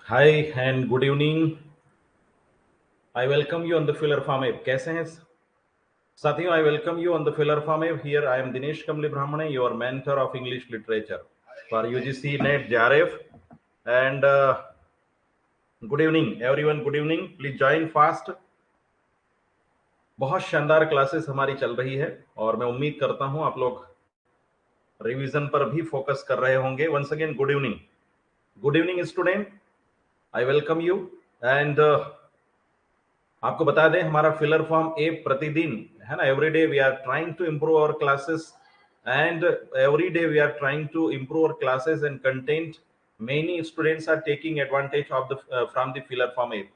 Hi and good evening. I welcome you on the filler farm app. कैसे हैं साथियों? I welcome you on the filler farm app. Here I am Dinesh Kamli Brahmane, your mentor of English literature for UGC NET JRF. And good evening everyone, good evening. Please join fast. बहुत शानदार classes हमारी चल रही है और मैं उम्मीद करता हूं आप लोग रिवीजन पर भी फोकस कर रहे होंगे। Once again good evening, good evening student. I welcome you. And आपको बता दें हमारा फिलर फॉर्म ऐप प्रतिदिन है ना, every day we are trying to improve our classes and every day we are trying to improve our classes and content. Many students are taking advantage of the from the filler form app.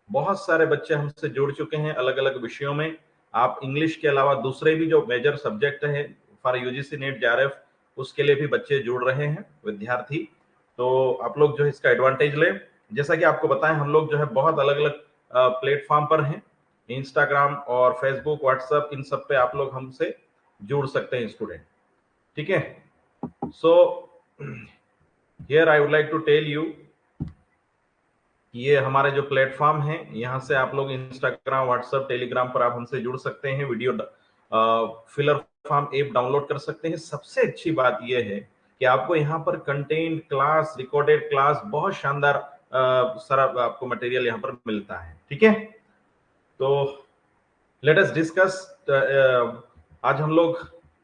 बहुत सारे बच्चे हमसे जुड़ चुके हैं अलग अलग विषयों में। आप इंग्लिश के अलावा दूसरे भी जो मेजर सब्जेक्ट है फॉर यूजीसी नेट जेआरएफ, उसके लिए भी बच्चे जुड़ रहे हैं, विद्यार्थी। तो आप लोग जो है इसका एडवांटेज लें। जैसा कि आपको बताएं, हम लोग जो है बहुत अलग अलग प्लेटफॉर्म पर हैं, इंस्टाग्राम और फेसबुक, व्हाट्सएप, इन सब पे आप लोग हमसे जुड़ सकते हैं स्टूडेंट। ठीक है। So here I would like to tell you, ये हमारे जो प्लेटफॉर्म है, यहाँ से आप लोग इंस्टाग्राम, व्हाट्सएप, टेलीग्राम पर आप हमसे जुड़ सकते हैं, video filler form app download कर सकते हैं। सबसे अच्छी बात यह है कि आपको यहाँ पर कंटेंट, क्लास, रिकॉर्डेड क्लास, बहुत शानदार सारा आपको मटेरियल यहाँ पर मिलता है। ठीक है। तो लेट अस डिस्कस। आज हम लोग,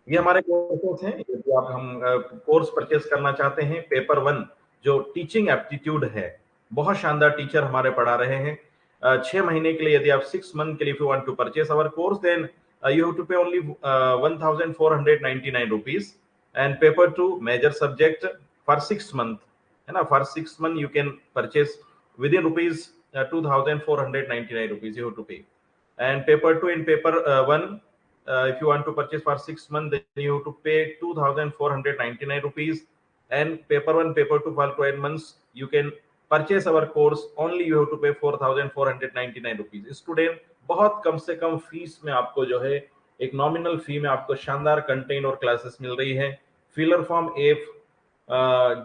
ये हमारे कोर्सेस हैं। यदि आप हम कोर्स परचेस करना चाहते हैं, पेपर 1 जो टीचिंग एप्टीट्यूड है, बहुत शानदार टीचर हमारे पढ़ा रहे हैं। 6 महीने के लिए, यदि आप 6 मंथ के लिए if you want to purchase our course, then you have to pay only 1499 rupees. And paper 2 major subject for 6 month, है ना, for 6 month you can purchase within rupees 2499 rupees you have to pay. And paper 2 and paper 1, if you want to purchase for 6 months, then you have to pay 2499 rupees. And paper 1, paper 2 for 12 months you can purchase our course, only you have to pay 4499 rupees। Student, बहुत कम से कम fees में आपको जो है, एक nominal fee में आपको शानदार कंटेंट और क्लासेस मिल रही है। फिलर फॉर्म ऐप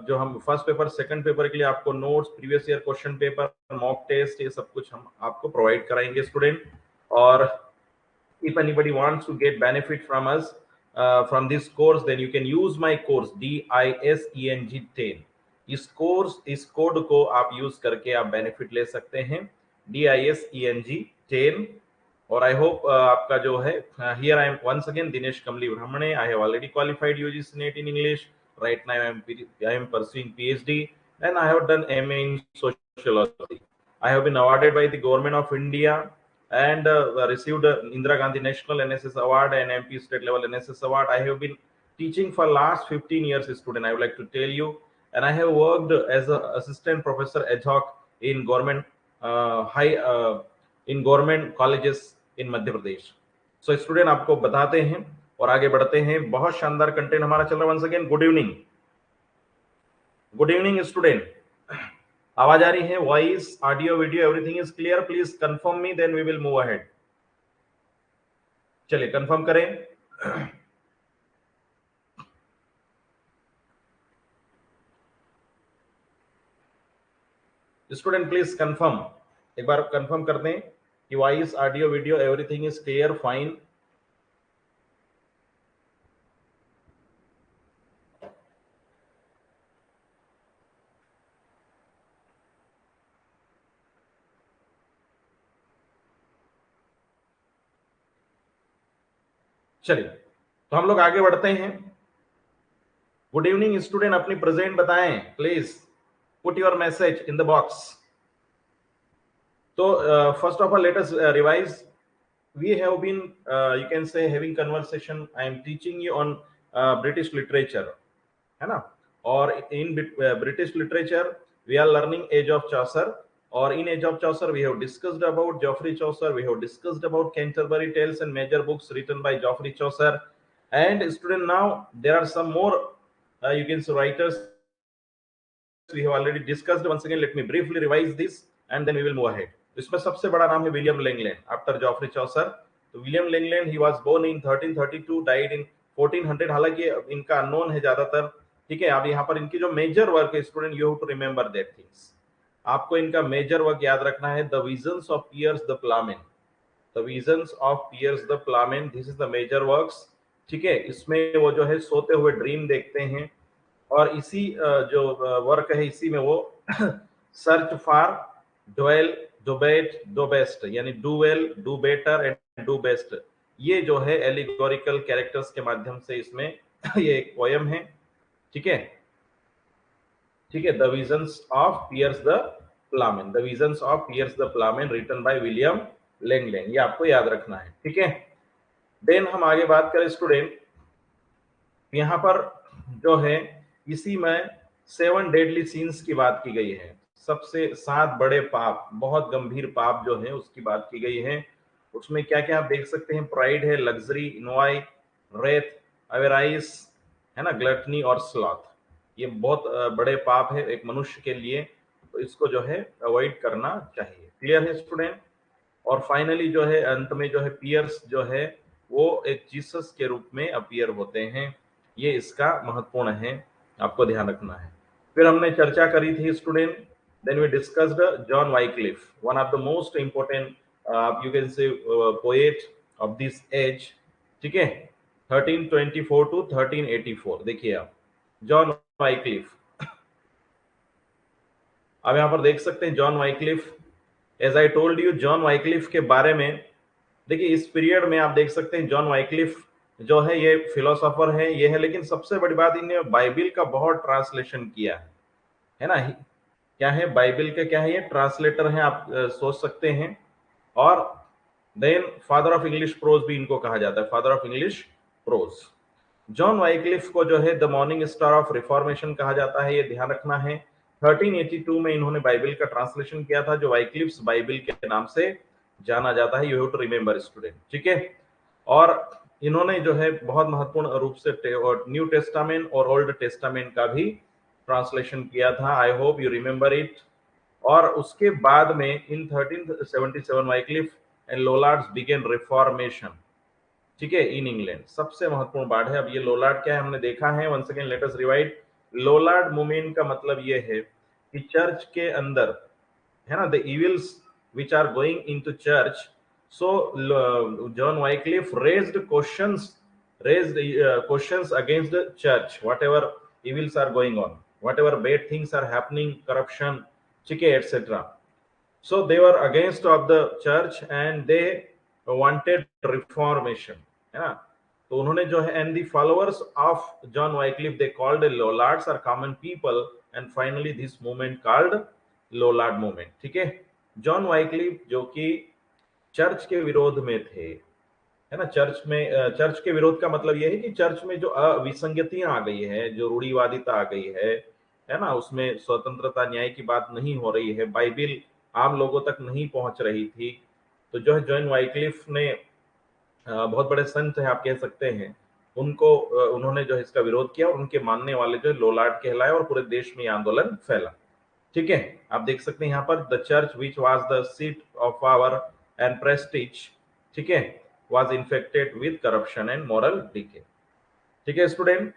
जो हम फर्स्ट पेपर, सेकंड पेपर के लिए आपको notes, previous year question paper, mock test, ये सब कुछ हम आपको प्रोवाइड कराएंगे student. Or if anybody wants to get benefit from us from this course, then you can use my course DISENG10। इस कोड को आप यूज करके आप बेनिफिट ले सकते हैं, DISENG10। और आई होप आपका जो है, here I am once again Dinesh Kamli Brahmane. I have already qualified UGC NET in English. Right now I am pursuing PhD and I have done MA in sociology. I have been awarded by the government of India and received Indira Gandhi National NSS Award and MP State Level NSS Award. I have been teaching for last 15 years, student, I would like to tell you. And I have worked as an assistant professor ad hoc in in government colleges in Madhya Pradesh. So student, आपको बताते हैं और आगे बढ़ते हैं। बहुत शानदार content हमारा चल रहा है। Once again good evening, good evening student. आवाज आ रही है? Voice, audio, video, everything is clear? Please confirm me, then we will move ahead. चलिए कंफर्म करें। स्टूडेंट प्लीज कंफर्म, एक बार कंफर्म कर दें कि voice, audio, video, everything is clear, fine. चलिए, तो हम लोग आगे बढ़ते हैं। गुड इवनिंग स्टूडेंट, अपनी प्रेजेंट बताएं please, put your message in the box. तो first of all let us revise. We have been, you can say, having conversation. I am teaching you on British literature, है ना। और in British literature we are learning Age of Chaucer, और in Age of Chaucer we have discussed about Geoffrey Chaucer, we have discussed about Canterbury Tales and major books written by Geoffrey Chaucer. And student, now there are some more you can say writers we have already discussed. Once again let me briefly revise this and then we will move ahead. इसमें सबसे बड़ा नाम है William Langland, after Geoffrey Chaucer. तो William Langland, he was born in 1332, died in 1400। हालांकि इनका unknown है ज्यादातर। ठीक है। अब यहाँ पर इनकी जो मेजर वर्क है student, you have to remember that things. आपको इनका मेजर वर्क याद रखना है, the visions of Piers the Plowman, the visions of Piers the Plowman, this is the major works. ठीक है, इसमें वो जो है सोते हुए ड्रीम देखते हैं, और इसी जो वर्क है इसी में वो search for Dowel do bet do best, यानी do well do better and do best, ये जो है एलिगोरिकल कैरेक्टर्स के माध्यम से इसमें ये एक पोयम है। ठीक है, ठीक है, the visions of Piers the Plowman, the visions of Piers the Plowman written by William Langland, ये आपको याद रखना है। ठीक है, देन हम आगे बात करें स्टूडेंट, यहाँ पर जो है इसी में 7 डेडली सीन्स की बात की गई है, सबसे 7 बड़े पाप, बहुत गंभीर पाप जो है उसकी बात की गई है। उसमें क्या क्या आप देख सकते हैं, प्राइड है, लग्जरी, इनवाई, रेथ, अवेराइस, है ना, ग्लटनी और स्लॉथ, ये बहुत बड़े पाप है एक मनुष्य के लिए, तो इसको जो है अवॉइड करना चाहिए। क्लियर है स्टूडेंट? और फाइनली जो है अंत में जो है पियर्स जो है वो एक जीसस के रूप में अपीयर होते हैं, ये इसका महत्वपूर्ण है, आपको ध्यान रखना है। फिर हमने चर्चा करी थी student, then we discussed John Wycliffe, one of the most important you can say poet of this age. ठीक है, 1324 टू 1384, देखिए आप जॉन वाइक्लिफ, अब यहां पर देख सकते हैं John Wycliffe, as I told you John Wycliffe के बारे में, देखिए इस पीरियड में आप देख सकते हैं जॉन वाइक्लिफ जो है ये फिलोसोफर है, ये है, लेकिन सबसे बड़ी बात इन्हें बाइबिल का बहुत ट्रांसलेशन किया है ना, क्या है बाइबिल के, क्या है ये ट्रांसलेटर है, आप सोच सकते हैं। और then father of English prose भी इनको कहा जाता है, father of English prose. John Wycliffe को जो है the morning star of reformation कहा जाता है, ये ध्यान रखना है। 1382 में इन्होंने बाइबिल का ट्रांसलेशन किया था, जो वाइक्लिफ्स बाइबिल के नाम से जाना जाता है, you have to remember student. ठीक है, और इन्होंने जो है बहुत महत्वपूर्ण रूप से न्यू टेस्टामेंट और ओल्ड टेस्टामेंट का भी ट्रांसलेशन किया था, आई होप यू रिमेंबर इट। और उसके बाद में इन 1377 वाइक्लिफ एंड लोलार्ड्स बिगेन रिफॉर्मेशन, ठीक है, इन इंग्लैंड, सबसे महत्वपूर्ण बात है। अब ये लोलार्ड क्या है हमने देखा है, once again let us revise. Lollard movement का मतलब ये है कि चर्च के अंदर, है ना, the evils which are going into church, so John Wycliffe raised questions against the church, whatever evils are going on, whatever bad things are happening, corruption, ठीक है, etc. So they were against of the church and they wanted reformation, है ना, तो उन्होंने जो है, and the followers of John Wycliffe they called Lollards or common people, and finally this movement called Lollard movement. ठीक है, John Wycliffe जो कि चर्च के विरोध में थे, है ना, चर्च में, चर्च के विरोध का मतलब यह है कि चर्च में जो विसंगतियां आ गई है, जो रूढ़िवादिता आ गई है ना, उसमें स्वतंत्रता न्याय की बात नहीं हो रही है, बाइबिल आम लोगों तक नहीं पहुंच रही थी, तो जो है जॉन वाइक्लिफ ने, बहुत बड़े संत है आप कह सकते हैं, उनको उन्होंने जो है इसका विरोध किया, और उनके मानने वाले जो लोलार्ड कहलाए, और पूरे देश में आंदोलन फैला। ठीक है, आप देख सकते हैं यहाँ पर the church which was the seat of power and prestige, ठीक है, was infected with corruption and moral decay. ठीक है स्टूडेंट,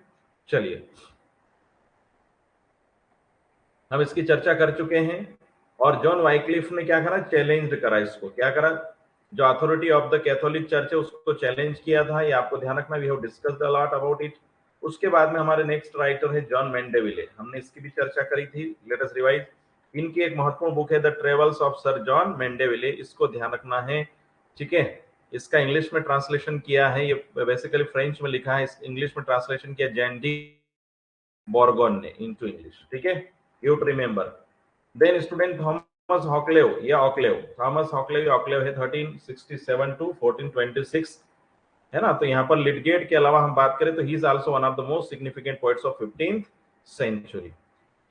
चलिए हम इसकी चर्चा कर चुके हैं। और जॉन वाइक्लिफ ने क्या करा, चैलेंज करा इसको, क्या करा, जो authority of the Catholic church है उसको चैलेंज किया था, ये आपको ध्यान रखना, we have discussed a lot about it. उसके बाद में हमारे नेक्स्ट राइटर है जॉन मेंडेविले, हमने इसकी भी चर्चा करी थी, लेट अस रिवाइज। इनकी एक महत्वपूर्ण बुक है the travels of Sir John Mandeville, इसको ध्यान रखना है। ठीक है, इसका इंग्लिश में ट्रांसलेशन किया है, ये बेसिकली फ्रेंच में लिखा है, इंग्लिश में ट्रांसलेशन किया जैन डी बोर्गोन ने इनटू इंग्लिश। ठीक है, you to remember. Then student Thomas Hoccleve, या ऑकलेव, थॉमस हॉकलेव, ऑकलेव है 1367 टू 1426, है ना, तो यहाँ पर लिटगेट के अलावा हम बात करें तो he is also one of the most significant poets of 15th century.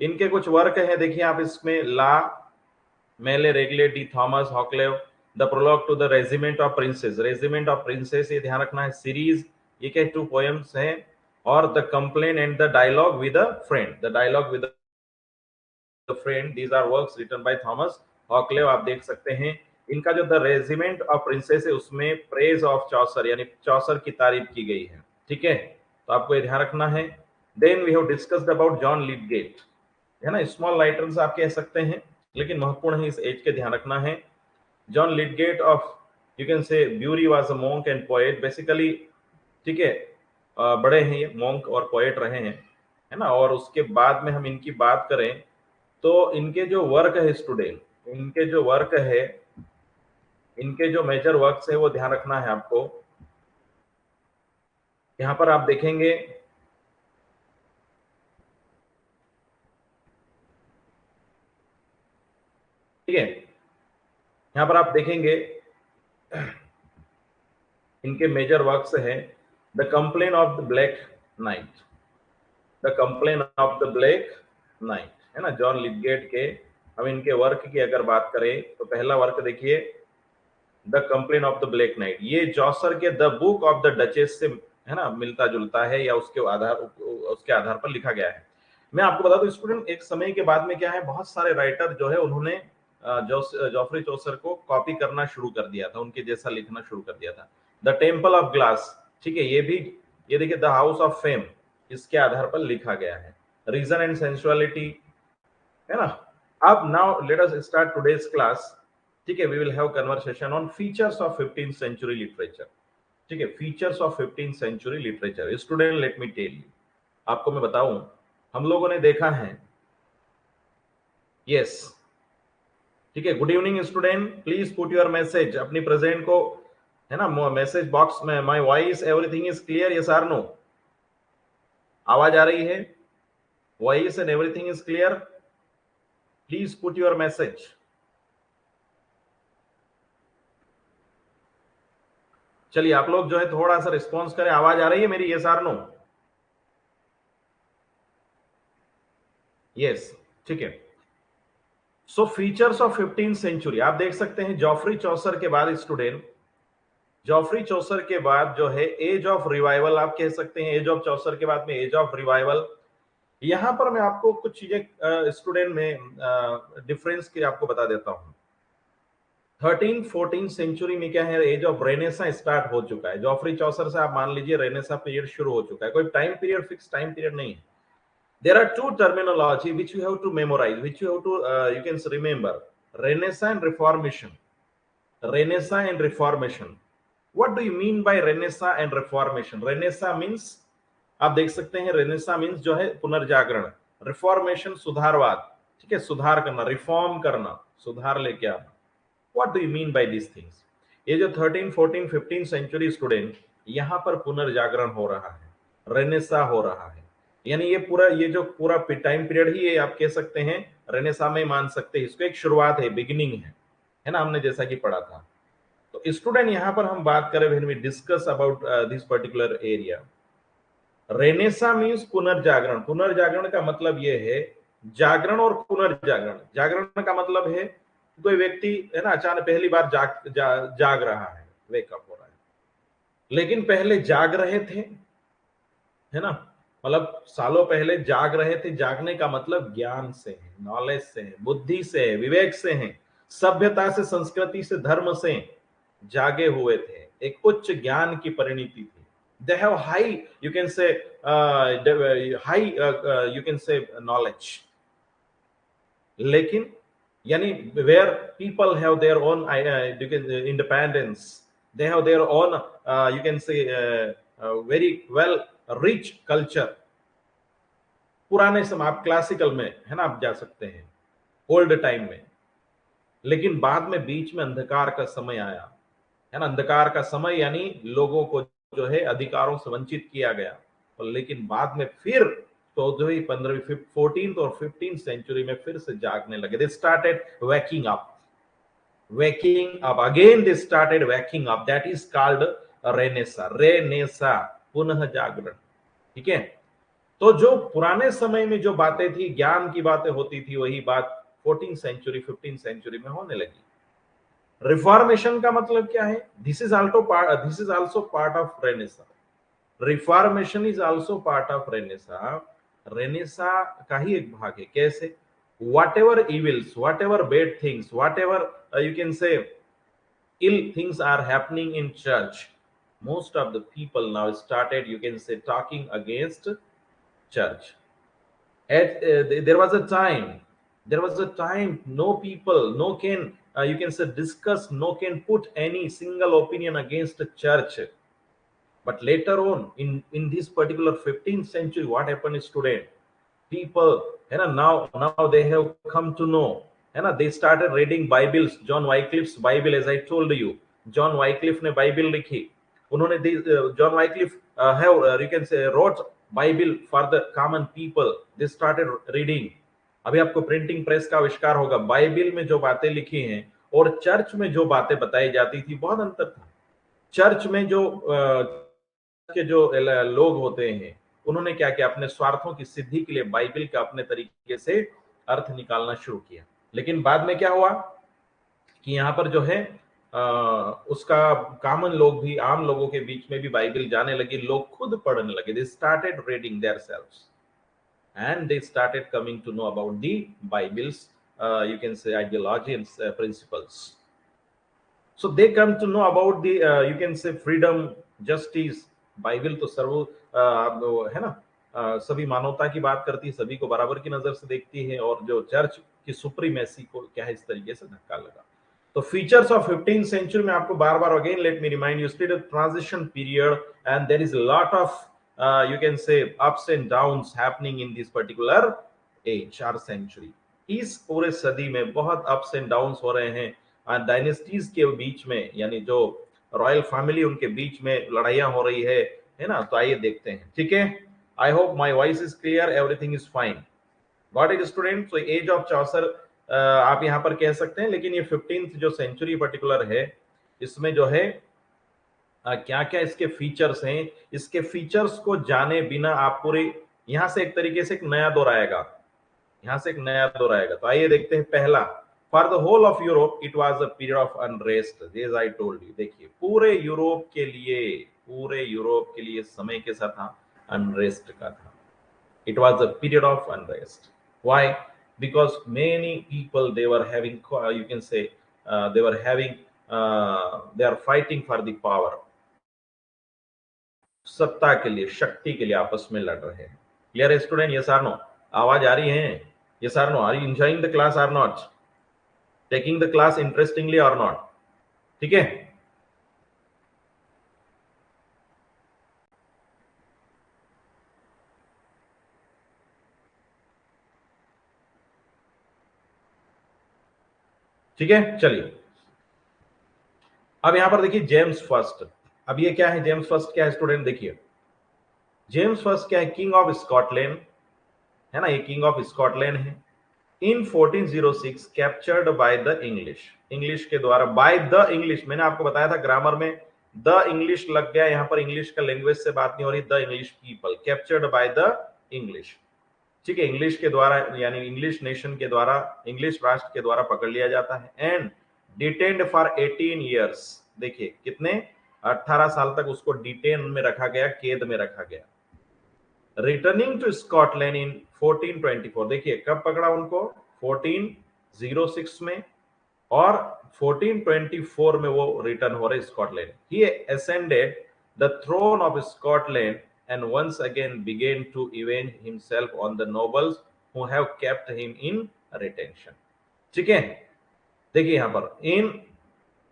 इनके कुछ वर्क हैं, देखिए आप इसमें, La Male Regle de Thomas Hoccleve, the prologue to the regiment of princes, regiment of princes ये ध्यान रखना है, सीरीज, ये क्या 2 पोएम्स हैं, और the complaint and the dialogue with a friend, the dialogue with a friend, these are works written by Thomas Hoccleve. आप देख सकते हैं इनका जो द रेजिमेंट ऑफ प्रिंसेस है उसमें प्रेज ऑफ चौसर, यानी चौसर की तारीफ की गई है। ठीक है, तो आपको ये ध्यान रखना है। Then we have discussed about John Lydgate, है ना, स्मॉल राइटर्स आप कह सकते हैं, लेकिन महत्वपूर्ण है इस एज के ध्यान रखना है। John Lydgate of you can say Bury was a monk and poet, basically ठीक है, बड़े हैं ये, मॉन्क और पोएट रहे हैं, है ना। और उसके बाद में हम इनकी बात करें तो इनके जो वर्क है स्टूडेंट, इनके जो वर्क है, इनके जो मेजर वर्क्स है वो ध्यान रखना है आपको। यहां पर आप देखेंगे ठीक है, यहां पर आप देखेंगे इनके मेजर वर्क्स हैं the complain of the black night, the complain of the black night, है ना, जॉन लिडगेट के। हम इनके वर्क की अगर बात करें तो पहला वर्क देखिए the complain of the black night, ये जॉसर के the book of the duchess से, है ना, मिलता जुलता है या उसके आधार पर लिखा गया है। मैं आपको बता दूं स्टूडेंट, एक समय के बाद में क्या है, बहुत सारे राइटर जो है उन्होंने जॉफरी चौसर को कॉपी करना शुरू कर दिया था, उनके जैसा लिखना शुरू कर दिया था। द टेम्पल ऑफ ग्लास, ठीक है, ये भी, ये देखिए द हाउस ऑफ फेम, इसके आधार पर लिखा गया है। रीजन एंड सेंसुअलिटी, है ना। अब now let us start today's class, ठीक है, we will have conversation on features of 15th century literature, ठीक है, features of 15th century literature. Student let me tell you, आपको मैं बताऊं, हम लोगों ने देखा है, यस, ठीक है, good evening student, please put your message, अपनी प्रेजेंट को, है ना, मैसेज बॉक्स में, my voice everything is clear, yes or no, आवाज आ रही है, voice and everything is clear, please put your message. चलिए आप लोग जो है थोड़ा सा रिस्पॉन्स करें, आवाज आ रही है मेरी, यस आर नो, यस, ठीक है। सो फीचर्स ऑफ 15th सेंचुरी, आप देख सकते हैं जॉफरी चौसर के बाद स्टूडेंट, जॉफरी चौसर के बाद जो है एज ऑफ रिवाइवल, आप कह सकते हैं एज ऑफ चौसर के बाद में एज ऑफ रिवाइवल। यहां पर मैं आपको कुछ चीजें स्टूडेंट में डिफरेंस की आपको बता देता हूं। 13th-14th सेंचुरी में क्या है, एज ऑफ रेनेसा स्टार्ट हो चुका है, जॉफरी चौसर से आप मान लीजिए रेनेसा पीरियड शुरू हो चुका है, कोई time period, fix time period नहीं है। There are two terminology which you have to memorize, which you have to you can remember: Renaissance and Reformation. Renaissance and Reformation. What do you mean by Renaissance and Reformation? Renaissance means, आप देख सकते हैं, Renaissance means जो है पुनर्जागरण, Reformation सुधारवाद, ठीक है, सुधार करना, रिफॉर्म करना, सुधार लेके आना। What do you mean by these things? ये जो 13, 14, 15 सेंचुरी स्टूडेंट, यहां पर पुनर्जागरण हो रहा है, रेनेसा हो रहा है, यानी ये पूरा, ये जो पूरा टाइम पीरियड ही ये आप कह सकते हैं रेनेसा में मान सकते हैं, इसको एक शुरुआत है, बिगिनिंग है ना, हमने जैसा कि पढ़ा था। तो स्टूडेंट यहां पर हम बात करें, when we discuss about this particular area, renaissance means पुनर्जागरण। पुनर्जागरण का मतलब ये है, जागरण और पुनर्जागरण, जागरण का मतलब है कोई व्यक्ति, है ना, अचानक पहली बार जाग रहा है, वेकअप हो रहा है, लेकिन पहले जाग रहे थे, है ना, मतलब सालों पहले जाग रहे थे, जागने का मतलब ज्ञान से है, नॉलेज से है, बुद्धि से है, विवेक से है, सभ्यता से, संस्कृति से, धर्म से जागे हुए थे, एक उच्च ज्ञान की परिणति थी। They have high, you can say, high, you can say knowledge, लेकिन यानी where people have their own you can independence, they have their own you can say very well rich culture। पुराने समय, आप क्लासिकल में, है ना, आप जा सकते हैं, ओल्ड टाइम में, लेकिन बाद में बीच में अंधकार का समय आया, है ना, अंधकार का समय यानी लोगों को जो है अधिकारों से वंचित किया गया, और लेकिन बाद में फिर 14वीं, 15वीं, 14th और 15th सेंचुरी में फिर से जागने लगे, they started waking up, waking up again, they started waking up, that is called Renaissance, Renaissance, पुनः जागरण, ठीक है। तो जो पुराने समय में जो बातें थी, ज्ञान की बातें होती थी, वही बात 14th सेंचुरी, 15th सेंचुरी में होने लगी। रिफॉर्मेशन का मतलब क्या है, this is also part of Renaissance, reformation is also part of Renaissance, Renaissance का ही एक भाग है। कैसे? whatever evils, whatever bad things, whatever you can say ill things are happening in church, most of the people now started, you can say, talking against church. There was a time There was a time no people, no can, you can say discuss, no can put any single opinion against the church. But later on, in this particular 15th century, what happened is student, people, now they have come to know, they started reading Bibles. John Wycliffe's Bible, as I told you, John Wycliffe ने Bible लिखी. उन्होंने John Wycliffe have you can say wrote Bible for the common people. They started reading. अभी आपको printing press का आविष्कार होगा. Bible में जो बातें लिखी हैं और चर्च में जो बातें बताई जाती थी, बहुत अंतर था. चर्च में जो के जो लोग होते हैं, उन्होंने क्या किया, अपने स्वार्थों की सिद्धि के लिए बाइबल का अपने तरीके से अर्थ निकालना शुरू किया. लेकिन बाद में क्या हुआ कि यहाँ पर जो है उसका कॉमन लोग भी, आम लोगों के बीच में भी बाइबल जाने लगी. लोग खुद पढ़ने लगे. They started reading themselves and they started coming to know about the Bible's you can say ideology and principles. So they come to know about the you can say freedom, justice. Bible तो सर्व है ना, सभी मानवता की बात करती है, सभी को बराबर की नजर से देखती है. और जो चर्च की सुप्रीमेसी को क्या है, इस तरीके से धक्का लगा. तो फीचर्स ऑफ 15th सेंचुरी में आपको बार बार again let me remind you, still transition period and there is lot of you can say ups and downs happening in this particular age or century. इस पूरे सदी में बहुत ups and downs हो रहे हैं. डायनेस्टीज के बीच में, यानी जो रॉयल फैमिली, उनके बीच में लड़ाइयां हो रही है ना. तो आइए देखते हैं. ठीक है, I hope my voice is clear, everything is fine. Got it student. तो एज ऑफ चौसर आप यहाँ पर कह सकते हैं. लेकिन ये 15th जो सेंचुरी पर्टिकुलर है, इसमें जो है क्या क्या इसके फीचर्स हैं, इसके फीचर्स को जाने बिना आप पूरे यहां से एक तरीके से एक नया दौर आएगा, यहां से एक नया दौर आएगा. तो आइए देखते हैं. पहला, for the whole of Europe it was a period of unrest, as I told you. देखिए, पूरे यूरोप के लिए समय कैसा था, अनरेस्ट का था. It was a period of unrest. Why? Because many people they were having, you can say they were having, they are fighting for the power. सत्ता के लिए, शक्ति के लिए आपस में लड़ रहे हैं. क्लियर है स्टूडेंट? Yes or no? आवाज आ रही है? Yes or no? Are you enjoying the class or not? Taking the class interestingly और नॉट? ठीक है, ठीक है, चलिए. अब यहां पर देखिए जेम्स फर्स्ट. अब ये क्या है, जेम्स फर्स्ट क्या है स्टूडेंट? देखिए, जेम्स फर्स्ट क्या है, किंग ऑफ स्कॉटलैंड है ना, ये किंग ऑफ स्कॉटलैंड है. इन 1406 captured by the English, English के द्वारा, बाय द इंग्लिश. मैंने आपको बताया था ग्रामर में द इंग्लिश लग गया, यहां पर इंग्लिश का लैंग्वेज से बात नहीं हो रही. The English people captured by the English. ठीक है, इंग्लिश के द्वारा, यानी इंग्लिश नेशन के द्वारा, इंग्लिश राष्ट्र के द्वारा पकड़ लिया जाता है. And detained for 18 years. देखिए कितने, 18 साल तक उसको डिटेन में रखा गया, कैद में रखा गया. Returning to Scotland in 1424. देखिए कब पकड़ा उनको, 1406 में, और 1424 में वो रिटर्न हो रहे Scotland. He ascended the throne of Scotland and once again began to avenge himself on the nobles who have kept him in retention. ठीक है, देखिए यहां पर इन,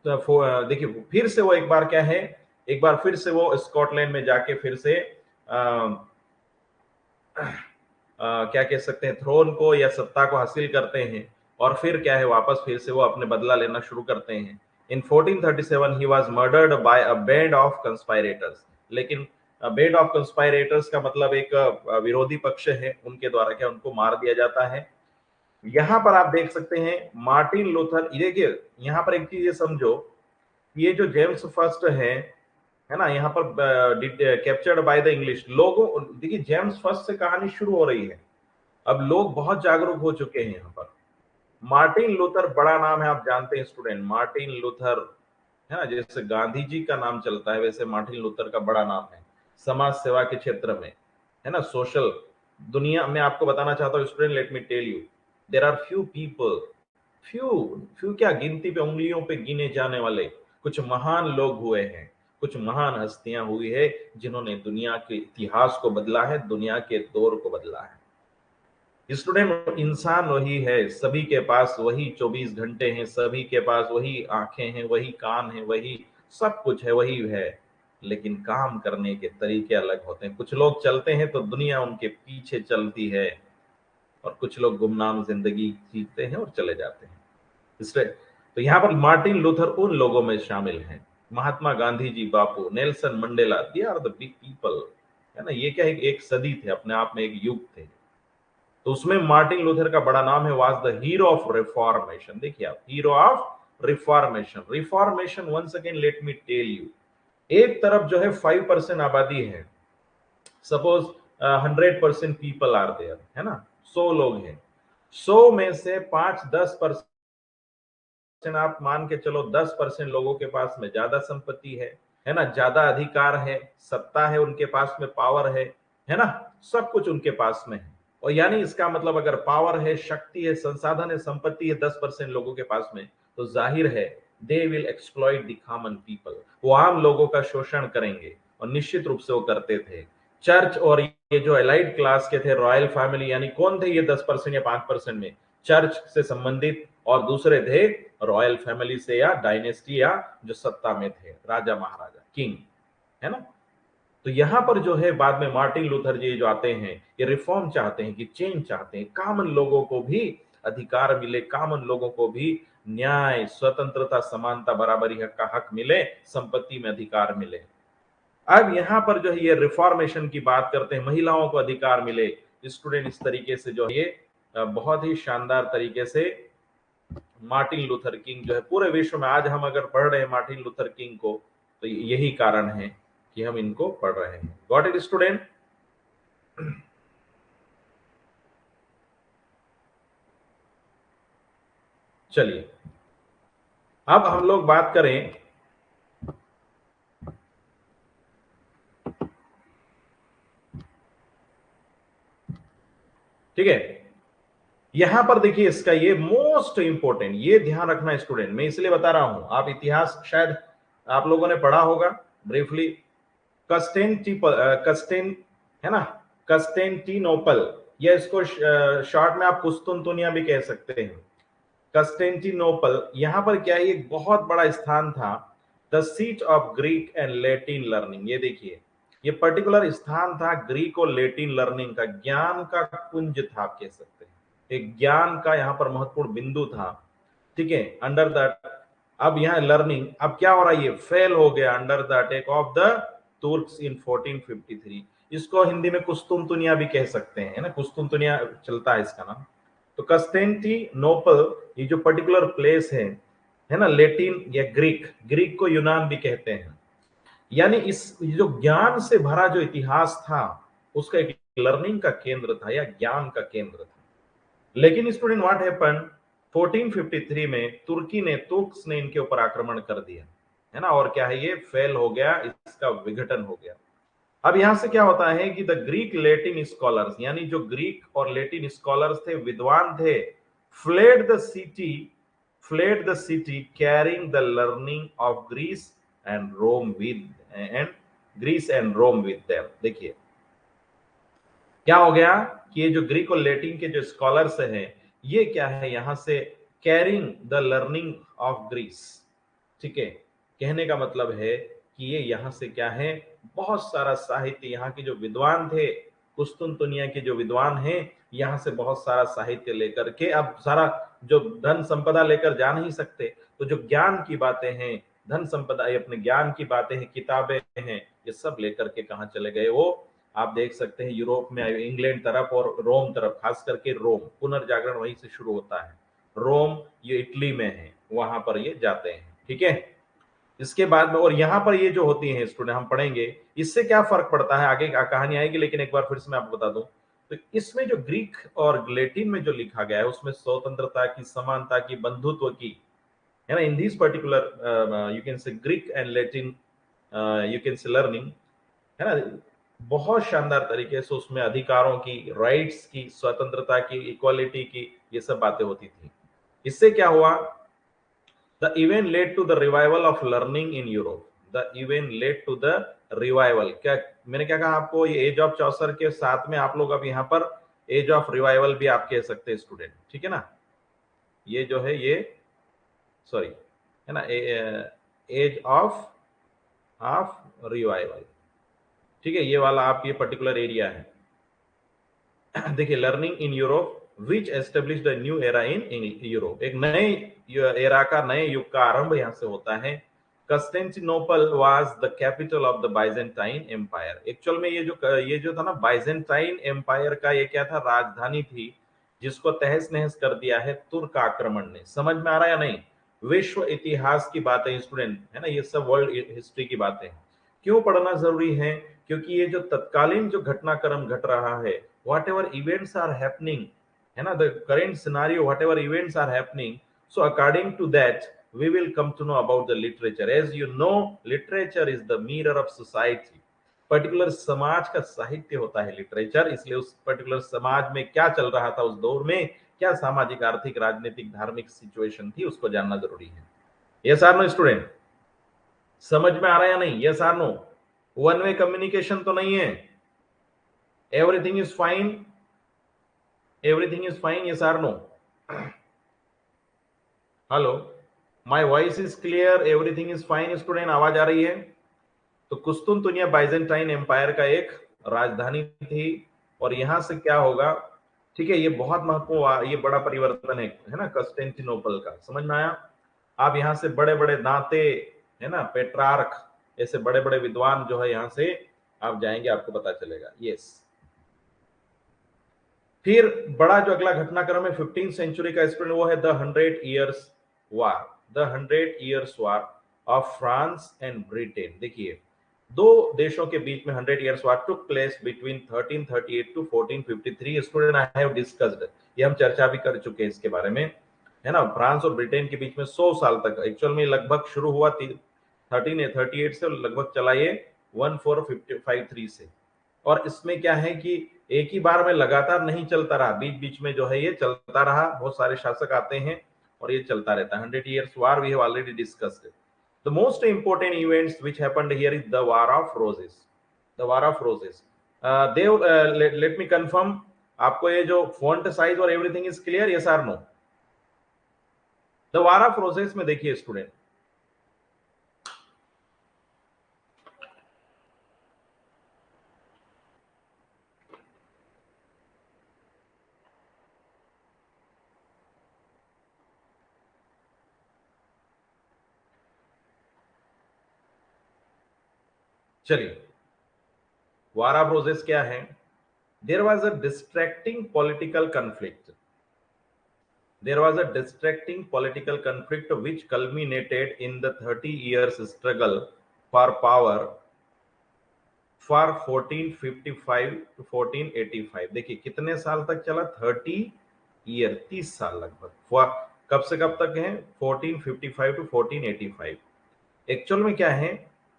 देखिए फिर से वो एक बार क्या है, एक बार फिर से वो स्कॉटलैंड में जाके फिर से क्या कह सकते हैं, थ्रोन को या सत्ता को हासिल करते हैं. और फिर क्या है, वापस फिर से वो अपने बदला लेना शुरू करते हैं. In 1437 he was murdered by a band of conspirators. लेकिन बैंड ऑफ कंस्पायरेटर्स का मतलब एक विरोधी पक्ष है, उनके द्वारा क्या उनको मार दिया जाता है. यहां पर आप देख सकते हैं मार्टिन लूथर. देखिए यहां पर एक चीज ये समझो, ये जो जेम्स फर्स्ट है ना, यहाँ पर कैप्चर्ड बाय द इंग्लिश. लोगों, देखिए जेम्स फर्स्ट से कहानी शुरू हो रही है. अब लोग बहुत जागरूक हो चुके हैं यहाँ पर. मार्टिन लूथर बड़ा नाम है, आप जानते हैं स्टूडेंट, मार्टिन लूथर है ना, जैसे गांधी जी का नाम चलता है वैसे मार्टिन लूथर का बड़ा नाम है समाज सेवा के क्षेत्र में, है ना, सोशल दुनिया में. आपको बताना चाहता हूँ student, let me tell you, there are few people, few क्या, गिनती पे, उंगलियों पे गिने जाने वाले कुछ महान लोग हुए हैं, कुछ महान हस्तियां हुई है जिन्होंने दुनिया के इतिहास को बदला है, दुनिया के दौर को बदला है. स्टूडेंट, इंसान वही है, सभी के पास वही 24 घंटे हैं, सभी के पास वही आंखें हैं, वही कान है, वही सब कुछ है, वही है, लेकिन काम करने के तरीके अलग होते हैं। कुछ लोग चलते हैं तो दुनिया उनके पीछे चलती है, और कुछ लोग गुमनाम जिंदगी जीते हैं और चले जाते हैं। इसलिए तो यहाँ पर मार्टिन लूथर उन लोगों में शामिल हैं। Mahatma Gandhi ji, Bapu, Nelson Mandela, they are the big people, है ना। ये क्या है, एक सदी थे, अपने आप में एक युग थे। तो उसमें मार्टिन लूथर का बड़ा नाम है, was the hero of reformation. देखिए आप, hero of reformation. Reformation, once again let me tell you, एक तरफ जो है 5% आबादी है, सपोज 100% पीपल आर देयर, है ना, 100 लोग हैं, 100 में से 5-10% आप मान के चलो, 10% लोगों के पास में ज्यादा संपत्ति है ना, ज्यादा अधिकार है, सत्ता है उनके पास में, पावर है ना, सब कुछ उनके पास में है। और यानी इसका मतलब अगर पावर है, शक्ति है, संसाधन है, संपत्ति है 10% लोगों के पास में, तो जाहिर है they will exploit the common people, वो आम लोगों का शोषण करेंगे, और निश्चित रूप से वो करते थे। चर्च और ये जो एलाइड क्लास के थे, रॉयल फैमिली, यानी कौन थे ये 10% या 5% में, चर्च से संबंधित, और दूसरे थे रॉयल फैमिली से या डायनेस्टी, या जो सत्ता में थे, राजा महाराजा, किंग, है ना। तो यहां पर जो है बाद में मार्टिन लूथर जी जो आते हैं, ये रिफॉर्म चाहते हैं, कि चेंज चाहते हैं, कॉमन लोगों को भी अधिकार मिले, कॉमन लोगों को भी न्याय, स्वतंत्रता, समानता, बराबरी का हक मिले, संपत्ति में अधिकार मिले। अब यहां पर जो है ये रिफॉर्मेशन की बात करते हैं, महिलाओं को अधिकार मिले। स्टूडेंट, इस तरीके से जो है ये बहुत ही शानदार तरीके से मार्टिन लूथर किंग जो है पूरे विश्व में, आज हम अगर पढ़ रहे हैं मार्टिन लूथर किंग को, तो यही कारण है कि हम इनको पढ़ रहे हैं। Got it student? चलिए, अब हम लोग बात करें, ठीक है, यहां पर देखिए, इसका ये मोस्ट इंपोर्टेंट, ये ध्यान रखना स्टूडेंट, मैं इसलिए बता रहा हूं, आप इतिहास शायद आप लोगों ने पढ़ा होगा ब्रीफली। कस्टेन, है ना, कस्टेंटिनोपल, या इसको शॉर्ट में आप कुस्तुनतुनिया भी कह सकते हैं। कस्टेंटिनोपल, यहां पर क्या है, एक बहुत बड़ा स्थान था, the seat of Greek and Latin learning. ये देखिए, ये पर्टिकुलर स्थान था ग्रीक और लैटिन लर्निंग का, ज्ञान का कुंज था, आप कह सकते हैं, एक ज्ञान का यहां पर महत्वपूर्ण बिंदु था, ठीक है। अंडर द, अब यहां लर्निंग, अब क्या हो रहा है, ये फेल हो गया under the attack of the Turks in 1453। इसको हिंदी में कुस्तुनतुनिया भी कह सकते हैं, है ना, कुस्तुनतुनिया चलता है इसका नाम। तो कस्टेंटिनोपल, ये जो पर्टिकुलर प्लेस है ना, लेटिन या ग्रीक, ग्रीक को यूनान भी कहते हैं, यानी इस जो ज्ञान से भरा जो इतिहास था, उसका एक लर्निंग का केंद्र था, या ज्ञान का केंद्र था। लेकिन स्टूडेंट, व्हाट हैपन, 1453 में तुर्क्स ने इनके ऊपर आक्रमण कर दिया, है ना, और क्या है, ये फेल हो गया, इसका विघटन हो गया। अब यहां से क्या होता है कि द ग्रीक लेटिन स्कॉलर्स, यानी जो ग्रीक और लेटिन स्कॉलर्स थे, विद्वान थे, fled the city carrying the learning of Greece and Rome with them. देखिए क्या हो गया कि ये जो ग्रीक और लैटिन के जो स्कॉलर्स हैं, ये क्या है, यहां से carrying the learning of Greece, ठीक है, कहने का मतलब है कि ये यहां से क्या है, बहुत सारा साहित्य, यहाँ के जो विद्वान थे, कुस्तुनतुनिया के जो विद्वान हैं, यहां से बहुत सारा साहित्य लेकर के, अब सारा जो धन संपदा लेकर जा नहीं सकते, तो जो ज्ञान की बातें हैं, धन संपदा, अपने ज्ञान की बातें हैं, किताबें हैं, ये सब लेकर के कहाँ चले गए, वो आप देख सकते हैं यूरोप में, इंग्लैंड तरफ और रोम तरफ, खास करके रोम, पुनर्जागरण वहीं से शुरू होता है। रोम ये इटली में है, वहां पर ये जाते हैं, ठीक है। इसके बाद में, और यहां पर ये जो होती हैं स्टूडेंट, हम पढ़ेंगे इससे क्या फर्क पड़ता है, आगे कहानी आएगी, लेकिन एक बार फिर से मैं आपको बता दूं, तो इसमें जो ग्रीक और लैटिन में जो लिखा गया है, उसमें स्वतंत्रता की, समानता की, बंधुत्व की, है ना, in this particular you can से Greek and Latin you can से लर्निंग, है ना, बहुत शानदार तरीके से उसमें अधिकारों की, राइट्स की, स्वतंत्रता की, इक्वालिटी की, ये सब बातें होती थी। इससे क्या हुआ, the event led to the revival of learning in Europe. The event led to the revival, क्या मैंने क्या कहा आपको, ये एज ऑफ चौसर के साथ में आप लोग अब यहाँ पर एज ऑफ रिवाइवल भी आप कह सकते हैं स्टूडेंट, ठीक है ना। ये जो है ये सॉरी है ना, एज ऑफ रिवाइवल, ठीक है, ये वाला आप ये पर्टिकुलर एरिया है। देखिए learning in Europe which established a new era in Europe, एक नए एरा का, नए युग का आरंभ यहां से होता है। Constantinople was the capital of the Byzantine Empire. Actual में ये जो था ना बाइजेंटाइन एम्पायर का, ये क्या था, राजधानी थी, जिसको तहस नहस कर दिया है तुर्क आक्रमण ने। समझ में आ रहा है या नहीं? विश्व इतिहास की बात है स्टूडेंट, है ना, ये सब वर्ल्ड हिस्ट्री की बातें। क्यों पढ़ना जरूरी है? क्योंकि ये जो तत्कालीन जो घटनाक्रम घट रहा है, whatever events are happening, है ना, the current scenario, whatever events are happening, so according to that we will come to know about the literature. As you know, literature is the mirror of society. Particular समाज का साहित्य होता है literature, इसलिए उस particular समाज में क्या चल रहा था उस दौर में, क्या सामाजिक आर्थिक राजनीतिक धार्मिक सिचुएशन थी, उसको जानना जरूरी है। Yes or no student? समझ में आ रहा है या नहीं? Yes or no? One way communication तो नहीं है? Everything is fine? Everything is fine? Yes or no? Hello, my voice is clear? Everything is fine student? आवाज आ रही है? तो कुस्तुनतुनिया बाइजेंटाइन एम्पायर का एक राजधानी थी, और यहां से क्या होगा, ठीक है, ये बहुत महत्वपूर्ण, ये बड़ा परिवर्तन है ना कंस्टेंटिनोपल का। समझ में आया? आप यहां से बड़े बड़े दांते, है ना, पेट्रार्क, ऐसे बड़े बड़े विद्वान जो है यहां से आप जाएंगे, आपको पता चलेगा। यस। फिर बड़ा जो अगला घटनाक्रम है 15वीं सेंचुरी का स्टूडेंट, वो है the 100 years war. The 100 years war of France and Britain. देखिए दो देशों के बीच में 100 years war took place between 1338 to 1453। Student I have discussed, ये हम चर्चा भी कर चुके हैं इसके बारे में, है ना। फ्रांस और ब्रिटेन के बीच में 100 साल तक, एक्चुअल में लगभग शुरू हुआ 1338 से, लगभग चला ये 1453 से। और इसमें क्या है कि एक ही बार में लगातार नहीं चलता रहा, बीच बीच में जो है ये चलता रहा, बहुत सारे शासक आते हैं और ये चलता रहता है। 100 years war we have already discussed. The most important events which happened here is the war of roses. The war of roses, Dev, let me confirm, आपको ये जो फॉन्ट साइज और everything is clear? Yes or no? The war of roses में देखिए student, चलिए war of roses क्या है? There was a distracting political conflict. There was a distracting political conflict which culminated in the 30 years struggle for power for 1455 to 1485। देखिए कितने साल तक चला? 30 ईयर, 30 साल लगभग। कब से कब तक है? 1455 टू 1485। एक्चुअल में क्या है?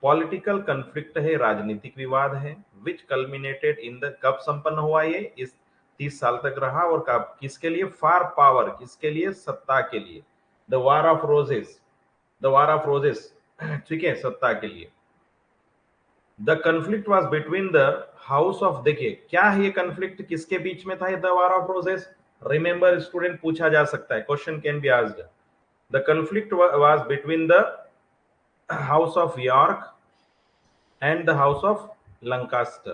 पॉलिटिकल कन्फ्लिक्ट है, राजनीतिक विवाद है, विच कल्मिनेटेड इन द, कब संपन्न हुआ ये? इस 30 साल तक रहा, और कब, किसके लिए? फॉर पावर, किसके लिए? सत्ता के लिए। The war of roses, the war of roses, ठीक है, सत्ता के लिए। The conflict was between the house of, देखिए क्या है ये कन्फ्लिक्ट, किसके बीच में था ये the war of roses? Remember student, पूछा जा सकता है, question can be asked. The conflict was between the house of York and the house of Lancaster,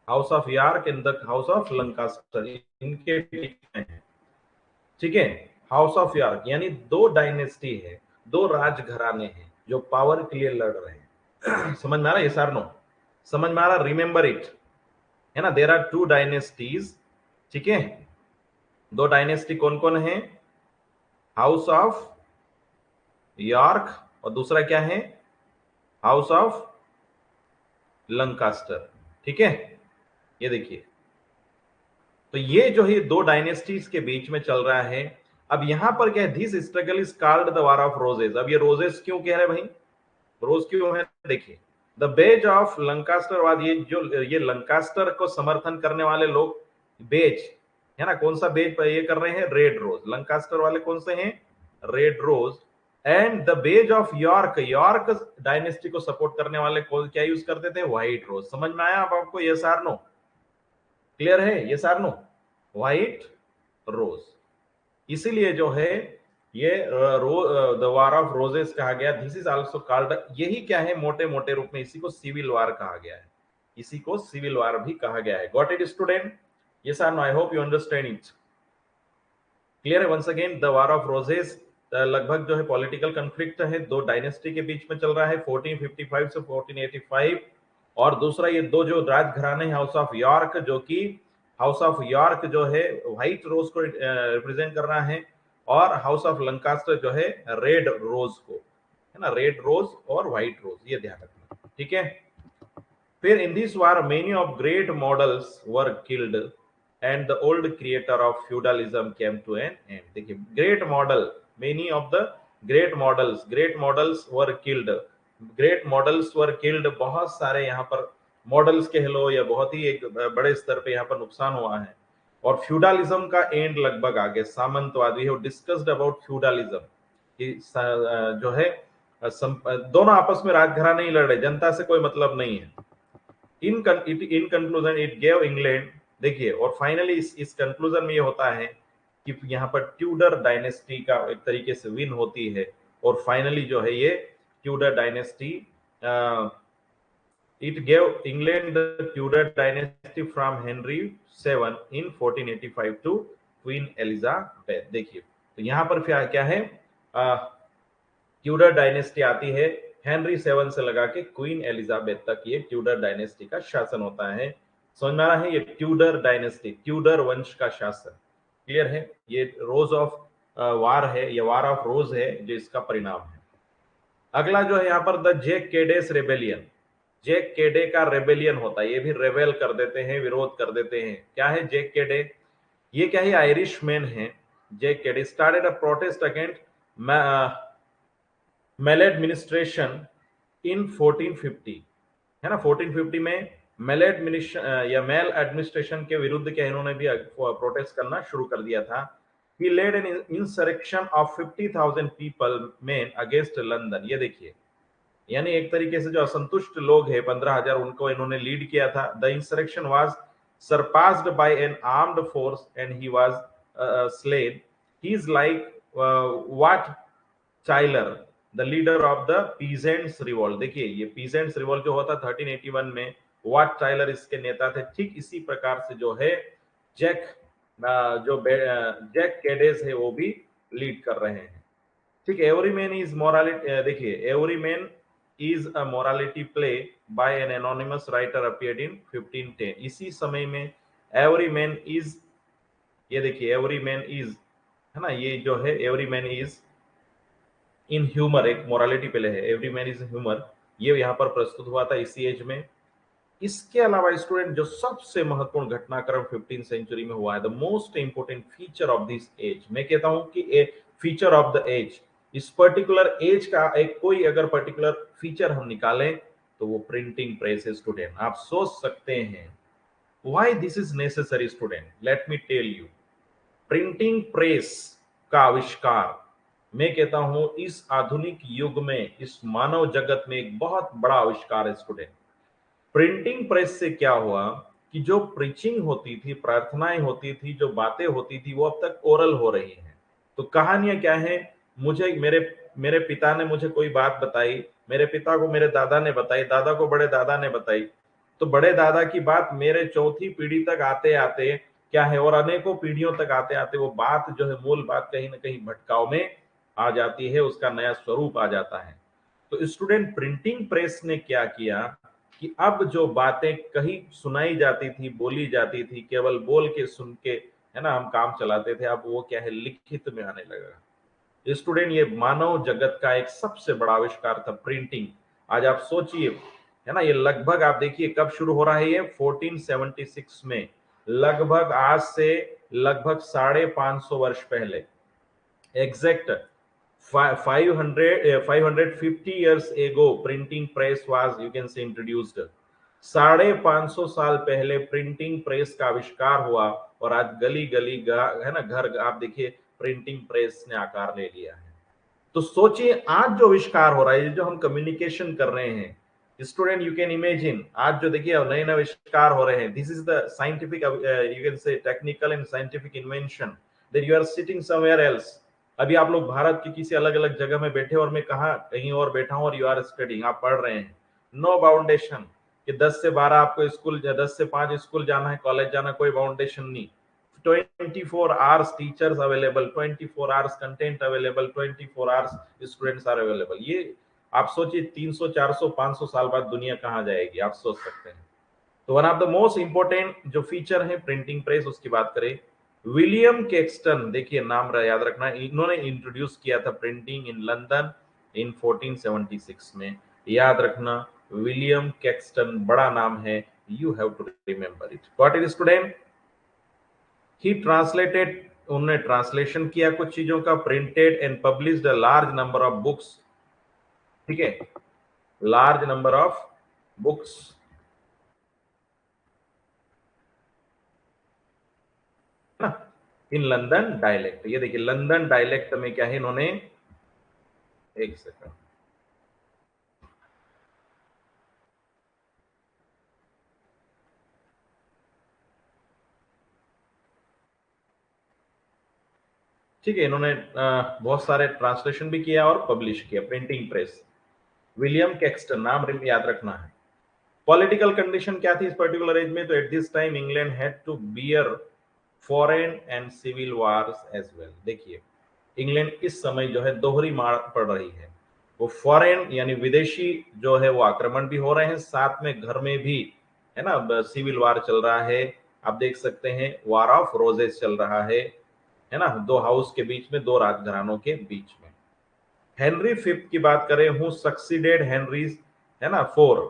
house of York and the house of Lancaster, इनके बीच में है, ठीक है। House of York यानी दो डायनेस्टी है, दो राजघराने हैं जो पावर के लिए लड़ रहे हैं। समझ में आ रहा है? Yes or no? समझ में आ रहा? रिमेंबर इट, है ना, देयर आर टू डायनेस्टीज, ठीक है। दो डायनेस्टी कौन कौन है? हाउस ऑफ यॉर्क और दूसरा क्या है? हाउस ऑफ लंकास्टर, ठीक है। ये देखिए, तो ये जो है दो डायनेस्टीज के बीच में चल रहा है। अब यहां पर क्या है? This struggle is called the war of roses. अब ये रोजेस क्यों कह रहे हैं भाई? रोज क्यों है? देखिए, द बेज ऑफ लंकास्टर वाद, ये जो ये लंकास्टर को समर्थन करने वाले लोग, बेज है ना, कौन सा बेज ये कर रहे हैं? रेड रोज। लंकास्टर वाले कौन से हैं? Red rose. And the badge of York, York dynasty को सपोर्ट करने वाले कौन क्या यूज करते थे? White rose. समझ में आया अब आपको? Yes or no? क्लियर है? Yes or no? White rose. इसीलिए जो है ये द वार ऑफ रोजेस कहा गया। दिस इज आल्सो कॉल्ड, यही क्या है मोटे मोटे रूप में इसी को सिविल वार कहा गया है, इसी को सिविल वार भी कहा गया है। Got it student? यस और no? I hope you understand it. Clear है? Once again the war of Roses लगभग जो है पॉलिटिकल कंफ्लिक्ट है, दो डायनेस्टी के बीच में चल रहा है 1455 से 1485। और दूसरा ये दो जो राजघराने हाउस ऑफ यॉर्क, जो कि हाउस ऑफ यॉर्क जो है व्हाइट रोज को रिप्रेजेंट कर रहा है, और हाउस ऑफ लंकास्टर जो है रेड रोज को, है ना, रेड रोज और व्हाइट रोज, ये ध्यान रखना, ठीक है। फिर in this war many of great models were killed and the old creator of feudalism came to an end. देखिए great model, many of the great models were killed, great models were killed, बहुत सारे यहाँ पर models कह लो या बहुत ही एक बड़े स्तर पे यहाँ पर नुकसान हुआ है। और फ्यूडलिज्म का एंड लगभग आ गया, सामंतवाद। We have discussed about feudalism कि जो है दोनों आपस में राजघराने नहीं लड़ रहे, जनता से कोई मतलब नहीं है। In conclusion it gave England, देखिए, और फाइनली इस कंक्लूजन में ये होता है कि यहाँ पर ट्यूडर डायनेस्टी का एक तरीके से विन होती है, और फाइनली जो है ये Tudor dynasty, it gave England the Tudor dynasty from Henry 7 in 1485 to queen Elizabeth. देखिए तो यहाँ पर फिर क्या है, ट्यूडर डायनेस्टी आती है, हेनरी 7 से लगा के क्वीन एलिजाबेथ तक ये ट्यूडर डायनेस्टी का शासन होता है। समझ में आ रहा है? ये ट्यूडर डायनेस्टी, ट्यूडर वंश का शासन। क्लियर है? ये रोज ऑफ वार है, ये वार ऑफ रोज है जो इसका परिणाम है। अगला जो है यहाँ पर द जैक केडेस रेबेलियन, जैक केडे का रेबेलियन होता है, ये भी रेबेल कर देते हैं, विरोध कर देते हैं। क्या है जैक केडे? ये क्या है, आयरिश मैन है। Jack Cade started a protest against maladministration in 1450, है ना, 1450 में मेल एडमिनिस्ट्रेशन के विरुद्ध क्या इन्होंने भी प्रोटेस्ट करना शुरू कर दिया था। He led an insurrection of 50,000 people men against London. ये देखिए, यानी एक तरीके से जो असंतुष्ट लोग हैं 15,000, उनको इन्होंने लीड किया था। The insurrection was suppressed by an armed force and he was slain. He is like Wat Tyler the leader of the peasants revolt. देखिए ये पीजेंट्स रिवॉल्ट जो होता 1381 में, वाट टाइलर इसके नेता थे। ठीक इसी प्रकार से जो है जैक जैक केडेस है वो भी लीड कर रहे हैं। ठीक, एवरी मैन इज मोरालिटी, देखिए every man is a morality play by an anonymous writer appeared in 1510। इसी समय में एवरी मैन इज, ये देखिए एवरी मैन इज, है ना, ये जो है every man is in humour, एक मोरालिटी प्ले है, एवरी मैन इज ह्यूमर, ये यहाँ पर प्रस्तुत हुआ था इसी एज में। इसके अलावा स्टूडेंट जो सबसे महत्वपूर्ण घटनाक्रम 15th सेंचुरी में हुआ है, the most important feature of this age, मैं कहता हूं कि a feature of the age, इस पर्टिकुलर एज का एक कोई अगर पर्टिकुलर फीचर हम निकालें तो वो प्रिंटिंग प्रेस है। स्टूडेंट आप सोच सकते हैं why this is necessary. Student let me tell you, printing press का आविष्कार, मैं कहता हूं इस आधुनिक युग में, इस मानव जगत में एक बहुत बड़ा आविष्कार है। स्टूडेंट प्रिंटिंग प्रेस से क्या हुआ कि जो प्रीचिंग होती थी, प्रार्थनाएं होती थी, जो बातें होती थी, वो अब तक ओरल हो रही हैं। तो कहानियां क्या है, मुझे मेरे पिता ने मुझे कोई बात बताई, मेरे पिता को मेरे दादा ने बताई, दादा को बड़े दादा ने बताई, तो बड़े दादा की बात मेरे चौथी पीढ़ी तक आते आते क्या है, और अनेकों पीढ़ियों तक आते आते वो बात जो है, मूल बात कहीं ना कहीं भटकाव में आ जाती है, उसका नया स्वरूप आ जाता है। तो स्टूडेंट प्रिंटिंग प्रेस ने क्या किया कि अब जो बातें कहीं सुनाई जाती थी, बोली जाती थी, केवल बोल के सुन के, है ना, हम काम चलाते थे, अब वो क्या है लिखित में आने लगा। स्टूडेंट ये मानव जगत का एक सबसे बड़ा आविष्कार था प्रिंटिंग। आज आप सोचिए, है ना, ये लगभग आप देखिए कब शुरू हो रहा है, ये 1476 में, लगभग आज से लगभग 550 वर्ष पहले, exact 550 years ago printing press was, you can say, introduced। 550 साल पहले प्रिंटिंग प्रेस का आविष्कार हुआ, और आज गली गली है ना, घर आप देखिए प्रिंटिंग प्रेस ने आकार ले लिया है। तो सोचिए आज जो आविष्कार हो रहा है, जो हम कम्युनिकेशन कर रहे हैं, स्टूडेंट यू कैन इमेजिन, आज जो देखिए नए नए आविष्कार हो रहे हैं, this is the scientific you can say technical and scientific invention that you are sitting somewhere else. अभी आप लोग भारत की किसी अलग अलग जगह में बैठे और मैं कहा कहीं और बैठा हूं और यू आर स्टडिंग, आप पढ़ रहे हैं। नो बाउंडेशन कि 10 से 12 आपको स्कूल, 10 से 5 स्कूल जाना है, कॉलेज जाना, कोई बाउंडेशन नहीं। 24 hours teachers available, 24 hours content available, 24 hours students are available। ये आप सोचिए 300 400 500 साल बाद दुनिया कहां जाएगी, आप सोच सकते हैं। तो one of the most important जो फीचर है प्रिंटिंग प्रेस, उसकी बात करें, विलियम कैक्सटन, देखिए नाम याद रखना, इन्होंने इंट्रोड्यूस किया था प्रिंटिंग इन लंदन इन 1476 में। याद रखना विलियम कैक्सटन, बड़ा नाम है, you have to remember it. Got it student? He translated, उन्होंने ट्रांसलेशन किया कुछ चीजों का, printed and published a large number of books, ठीक है, लार्ज नंबर ऑफ बुक्स ना, इन लंदन डायलेक्ट। ये देखिए लंदन डायलेक्ट में क्या है, इन्होंने, एक सेकंड, ठीक है, इन्होंने बहुत सारे ट्रांसलेशन भी किया और पब्लिश किया, प्रिंटिंग प्रेस। विलियम कैक्सटन नाम याद रखना है। पॉलिटिकल कंडीशन क्या थी इस पर्टिकुलर एज में? तो at this time England had to bear foreign and civil wars as well. देखिए इंग्लैंड इस समय जो है दोहरी मार पड़ रही है, वो फॉरेन यानी विदेशी जो है वो आक्रमण भी हो रहे हैं, साथ में घर में भी है ना सिविल वार चल रहा है। आप देख सकते हैं वार ऑफ रोजेस चल रहा है ना, दो हाउस के बीच में, दो राजघरानों के बीच में। हेनरी फिफ्थ की बात करें, हु सक्सीडेड हेनरी, है ना, फोर,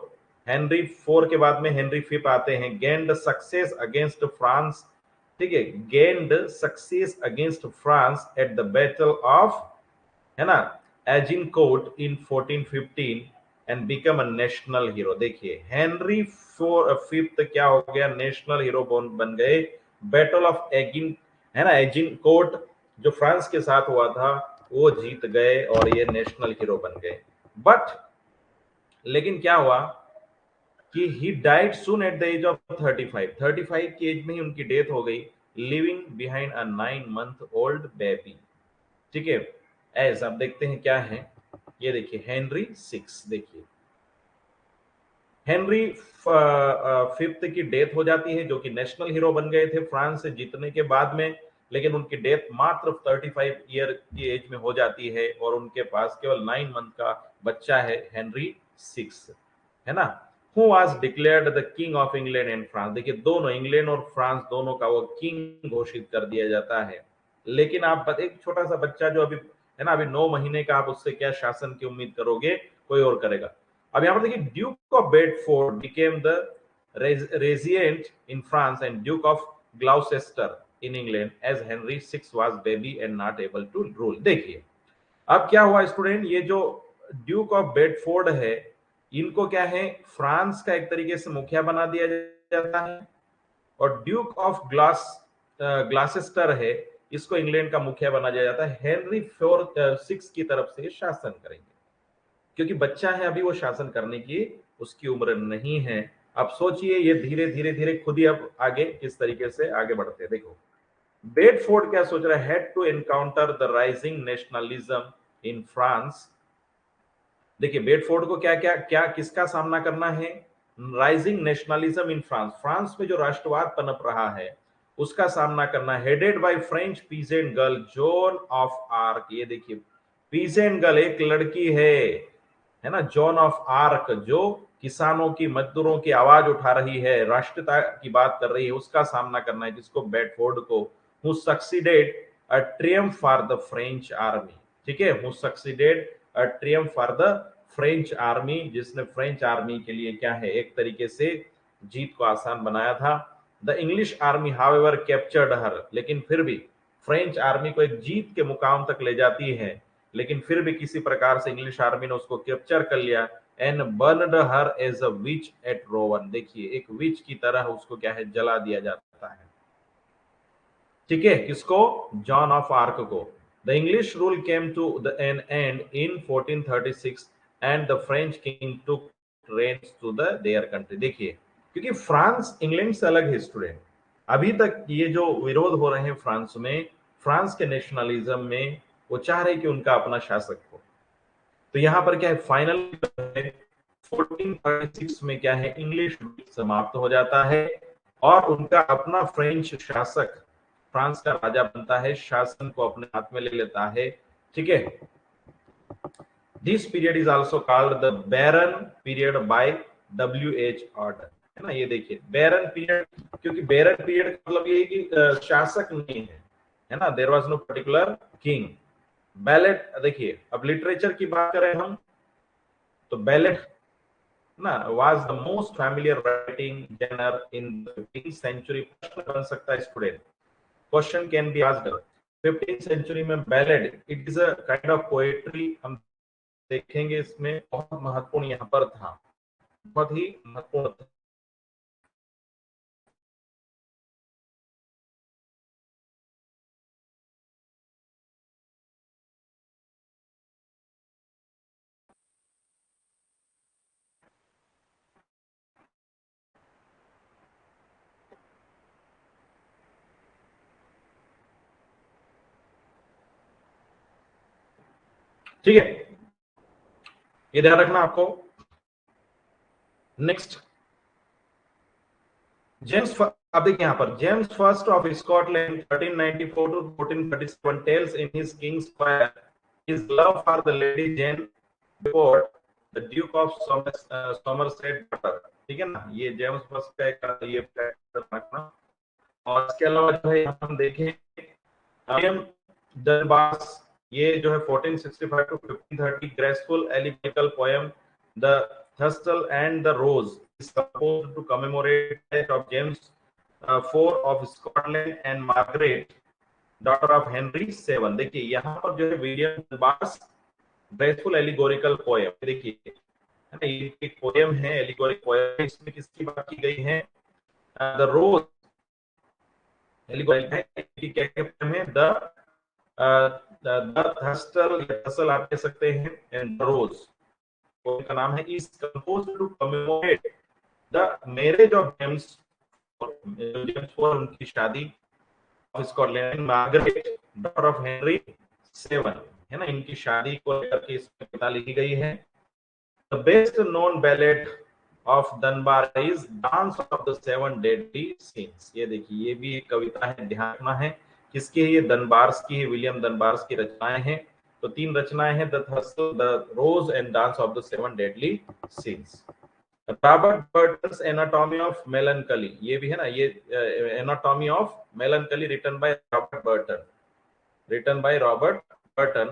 हेनरी फोर के बाद में हेनरी फिफ्थ आते हैं। गेंड सक्सेस अगेंस्ट फ्रांस, ठीक है, gained success against France at the battle of, है ना, एजिनकोट इन 1415 and become a national hero. देखिए हेनरी फिफ्थ क्या हो गया, नेशनल हीरो बन गए। बैटल ऑफ एगिन, है ना, एजिनकोट जो फ्रांस के साथ हुआ था वो जीत गए और ये नेशनल हीरो बन गए। बट लेकिन क्या हुआ कि he died soon at the age of 35 की एज में ही उनकी डेथ हो गई, living behind a 9 month old baby, ठीक है। एज आप देखते हैं क्या है, ये देखिए हेनरी सिक्स, देखिए हेनरी फिफ्थ की डेथ हो जाती है, जो कि नेशनल हीरो बन गए थे फ्रांस से जीतने के बाद में, लेकिन उनकी डेथ मात्र 35 ईयर की एज में हो जाती है और उनके पास केवल 9 month का बच्चा है, हेनरी सिक्स, है ना। Who was declared the king of England and France. देखिए दोनों, इंग्लैंड और फ्रांस दोनों का वो किंग घोषित कर दिया जाता है। लेकिन आप एक छोटा सा बच्चा जो अभी, है ना, अभी 9 महीने का, आप उससे क्या शासन की उम्मीद करोगे, कोई और करेगा। अब यहाँ पर देखिए Duke of Bedford became the regent in France and Duke of Gloucester in England as Henry six was baby and not able to rule. देखिए अब क्या हुआ स्टूडेंट, ये जो ड्यूक ऑफ बेडफोर्ड है, इनको क्या है, फ्रांस का एक तरीके से मुखिया बना दिया जाता है, और ड्यूक ऑफ ग्लासेस्टर है, इसको इंग्लैंड का मुखिया बना दिया जाता है। हेनरी फोर सिक्स की तरफ से शासन करेंगे, क्योंकि बच्चा है अभी, वो शासन करने की उसकी उम्र नहीं है। अब सोचिए ये धीरे धीरे धीरे खुद ही अब आगे किस तरीके से आगे बढ़ते हैं। देखो बेडफोर्ड क्या सोच रहा है, had to encounter the rising nationalism in France. देखिए बेडफोर्ड को क्या क्या क्या किसका सामना करना है, rising nationalism in France, France में जो राष्ट्रवाद पनप रहा है उसका सामना करना, headed by French peasant girl Joan of Arc. ये देखिए पीजेंट गर्ल एक लड़की है ना, जॉन ऑफ आर्क, जो किसानों की, मजदूरों की आवाज उठा रही है, राष्ट्रीयता की बात कर रही है, उसका सामना करना है, जिसको बेडफोर्ड को, who succeeded a Triumph for the French army, ठीक है, who succeeded a Triumph for the French army, जिसने फ्रेंच आर्मी के लिए क्या है, एक तरीके से जीत को आसान बनाया था। The English army however captured her, लेकिन फिर भी फ्रेंच आर्मी को एक जीत के मुकाम तक ले जाती है, लेकिन फिर भी किसी प्रकार से इंग्लिश आर्मी ने उसको कैप्चर कर लिया and burned her as a witch at Rouen. देखिए एक विच की तरह उसको क्या है, जला दिया जाता है, ठीक है, किसको, जॉन ऑफ आर्क को। The English rule came to the an end in 1436 and the French king took reigns to the their country। देखिए, क्योंकि फ्रांस इंग्लैंड से अलग है स्टूडेंट। अभी तक ये जो विरोध हो रहे हैं फ्रांस में, फ्रांस के नेशनलिज्म में, वो चाह रहे कि उनका अपना शासक हो। तो यहां पर क्या है, फाइनल 1436 में क्या है, इंग्लिश समाप्त हो जाता है और उनका अपना फ्रेंच शासक फ्रांस का राजा बनता है, शासन को अपने हाथ में ले लेता है। ठीक है, this period is also called the baron period by WH order, है ना। ये देखिए बैरन पीरियड, क्योंकि बैरन पीरियड का मतलब ये है कि शासक नहीं है ना, there was no particular king. Ballad, देखिए अब लिटरेचर की बात करें हम, तो बैलेट ना was the most familiar writing genre in 15th century. प्रश्न बन सकता है student, question can be asked, 15th century में ballad it is a kind of poetry, हम देखेंगे इसमें बहुत महत्वपूर्ण यहाँ पर था, बहुत ही महत्वपूर्ण था। ठीक है, ये ध्यान रखना आपको। नेक्स्ट, जेम्स, अब देखिए यहाँ पर James first of Scotland 1394 to 1437 tells in his kings fire his love for the lady Jane before the Duke of Somerset. ठीक है ना, ये जेम्स फर्स्ट का एक ये रखना। और इसके अलावा जो है हम देखें विलियम डनबास, ये जो है 1465 to 1530 graceful allegorical poem The Thistle and the Rose is composed to commemorate the death of James IV of Scotland and Margaret daughter of Henry VII। देखिए यहाँ पर जो है विलियम डनबास ग्रेसफुल एलिगोरिकल पोएम, देखिए ये एक पोएम है, एलिगोरिक poem, इसमें किसकी बात की गई है, द रोज एलिगोरिक है कि क्या कहते हैं, द थस्टल, थस्टल आप कह सकते हैं, एंड रोज का नाम है, is composed to commemorate the marriage of James, James for उनकी शादी of Scotland Margaret daughter of Henry seven, है ना, इनकी शादी को लेकर के इसमें कविता लिखी गई है। The best known ballad of Dunbar is dance of the seven deadly sins. ये देखिए ये भी एक कविता है, ध्यान रखना है किसकी है, ये दनबार्स की है, विलियम दनबार्स की रचनाएं हैं। तो 3 रचनाएं हैं, the thistle, the rose and dance of the seven deadly sins. Robert Burton's anatomy of melancholy, ये भी है ना, ये anatomy of melancholy written by Robert Burton, written by Robert Burton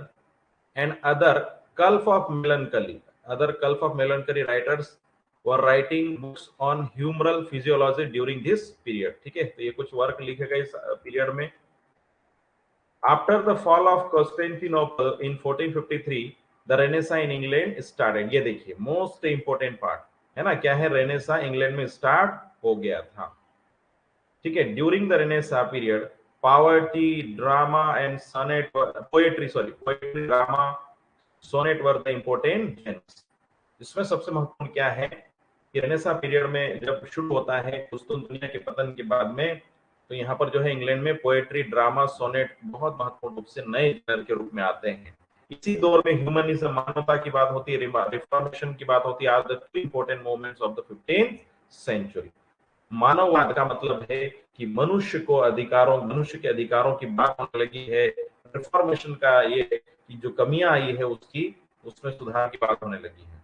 and other Gulf of Melancholy writers were writing books on humoral physiology during this period। ठीक है, तो ये कुछ वर्क लिखे गए इस पीरियड में। After the fall of Constantinople in 1453 the Renaissance in England started। ये देखिए मोस्ट इंपोर्टेंट पार्ट है ना, क्या है, रेनेसा इंग्लैंड में स्टार्ट हो गया था। ठीक है, during the Renaissance period poverty drama and sonnet poetry drama sonnet were the important genres। इसमें सबसे महत्वपूर्ण क्या है कि रेनेसा पीरियड में जब शुरू होता है कुस्तुन दुनिया के पतन के बाद में, तो यहाँ पर जो है इंग्लैंड में पोएट्री ड्रामा सोनेट बहुत महत्वपूर्ण रूप से नए जनर के रूप में आते हैं। इसी दौर में ह्यूमनिज्म, मानवता की बात होती है, रिफॉर्मेशन की बात होती है, are the two important movements of the 15th century. मानववाद का मतलब है कि मनुष्य के अधिकारों की बात होने लगी है। रिफॉर्मेशन का ये कि जो कमियां आई है उसमें सुधार की बात होने लगी है।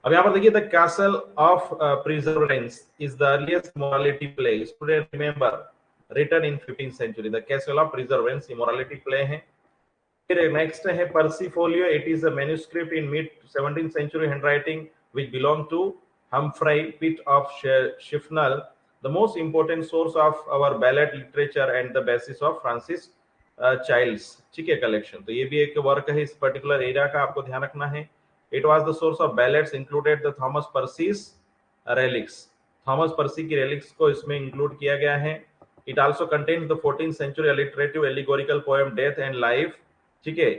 अब यहाँ पर देखिए, the castle of perseverance is the earliest morality play, student remember, written in 15th century. The castle of perseverance morality play है। फिर नेक्स्ट है Percy folio, it is a manuscript in mid 17th century handwriting which belong to Humphrey Pitt of Shifnal, the most important source of our ballad literature and the basis of Francis Childs। ठीक है, collection, तो ये भी एक work है इस particular area का, आपको ध्यान रखना है। It was the source of ballads included the Thomas Percy's relics। Thomas Percy की relics को इसमें इंक्लूड किया गया है। It also contains the 14th century alliterative allegorical poem Death and Life। ठीक है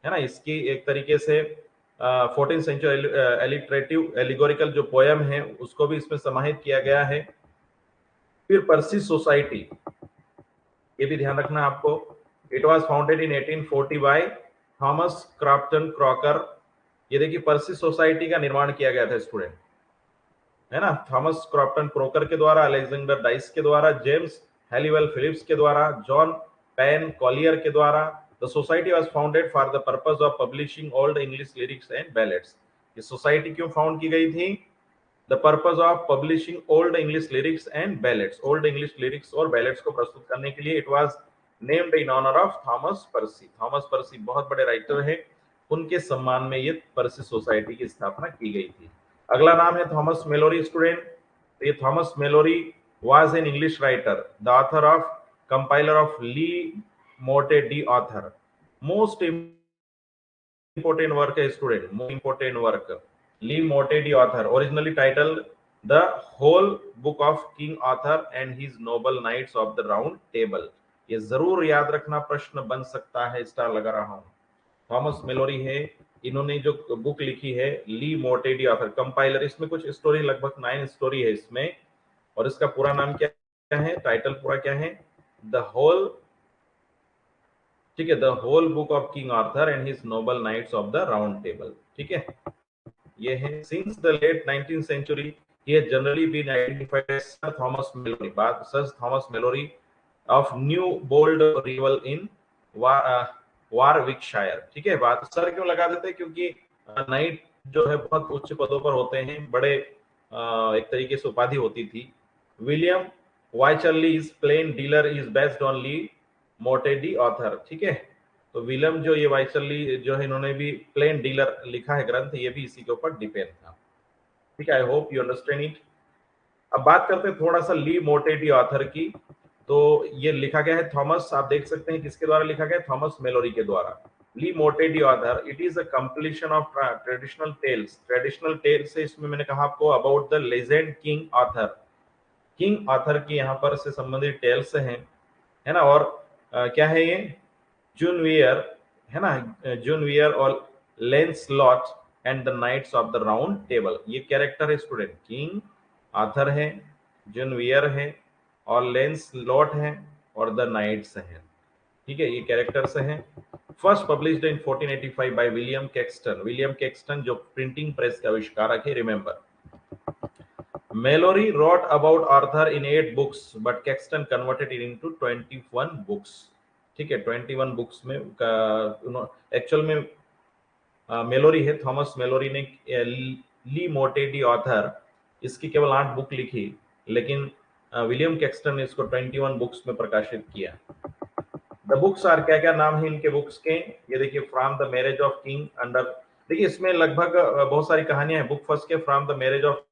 ना, इसकी एक तरीके से 14th सेंचुरी एलिटरेटिव एलिगोरिकल जो पोयम है उसको भी इसमें समाहित किया गया है। फिर पर्सी सोसाइटी, ये भी ध्यान रखना आपको। It was founded in 1840 by Thomas Crompton Crocker. ये देखिए पर्सी सोसाइटी का निर्माण किया गया था स्टूडेंट, है ना, थॉमस क्रॉम्पटन क्रॉकर के द्वारा, अलेक्जेंडर डाइस के द्वारा, जेम्स हैलीवेल फिलिप्स के द्वारा, जॉन पेन कॉलियर के द्वारा। The society was founded for the purpose of publishing old English lyrics and ballads. ये सोसाइटी क्यों फाउंड की गई थी? The purpose of publishing old English lyrics and ballads, old English lyrics और ballads को प्रस्तुत करने के लिए। It was named in honour of Thomas Percy. Thomas Percy बहुत बड़े राइटर हैं, उनके सम्मान में ये पर्सी सोसाइटी की स्थापना की गई थी। अगला नाम है थॉमस मेलोरी स्टूडेंट। तो ये Thomas Malory was an English writer, the author of compiler of Le Morte d'Arthur. Most important work है student, most important work, Le Morte d'Arthur, originally titled the whole book of King Arthur and his noble knights of the round table. ये जरूर याद रखना, प्रश्न बन सकता है, star लगा रहा हूं। थॉमस मेलोरी है, इन्होंने जो बुक लिखी है ली मोटे डी ऑथर, कंपाइलर, इसमें कुछ स्टोरी, लगभग 9 स्टोरी है इसमें, और इसका पूरा नाम क्या है, टाइटल पूरा क्या है, द होल, ठीक है, the whole book of King Arthur and his noble knights of the round table. ठीक है, ये है। Since the late 19th century he has generally been identified as Sir Thomas Malory, बात Sir Thomas Malory of Newbold Revel in Warwickshire. ठीक है, बात sir क्यों लगा देते हैं, क्योंकि नाइट जो है बहुत उच्च पदों पर होते हैं, बड़े एक तरीके से उपाधि होती थी। William Wycherley's plain dealer is based on Le Morte d'Arthur. ठीक है, तो विलियम जो ये वाइचरली जो है, इन्होंने भी प्लेन डीलर लिखा है ग्रंथ, ये भी इसी के ऊपर डिपेंड था। ठीक है, I hope you understand it. अब बात करते हैं थोड़ा सा ली मोटेडी ऑथर की। तो ये लिखा गया है थॉमस, आप देख सकते हैं किसके द्वारा लिखा गया, थॉमस मेलोरी के द्वारा। Le Morte d'Arthur, it is a completion of traditional tales. Traditional tales से इसमें मैंने कहा आपको about the legend King Arthur, King Arthur की यहाँ पर से संबंधित टेल्स हैं, है ना। और क्या है ये, जूनवियर, है ना, जूनवियर और Lancelot and the knights of the round table. ये कैरेक्टर है स्टूडेंट, किंग आर्थर है, जूनवियर है और लेंसलॉट है और द नाइट्स हैं। ठीक है, ये कैरेक्टर्स हैं। First published in 1485 by William Caxton. William Caxton जो प्रिंटिंग प्रेस का आविष्कारक है, remember. Mallory wrote about Arthur in 8 books, but Caxton converted it into 21 books. ठीक है, 21 बुक्स में एक्चुअल में मेलोरी है, थॉमस मेलोरी ने ली मोटेडी ऑथर, इसकी केवल 8 बुक लिखी, लेकिन विलियम कैक्सटन ने इसको 21 बुक्स में प्रकाशित किया। द बुक्स आर, क्या क्या नाम है इनके बुक्स के, ये देखिए, from the marriage of King Uther, देखिए इसमें लगभग बहुत सारी कहानियां हैं। बुक फर्स्ट के from the marriage of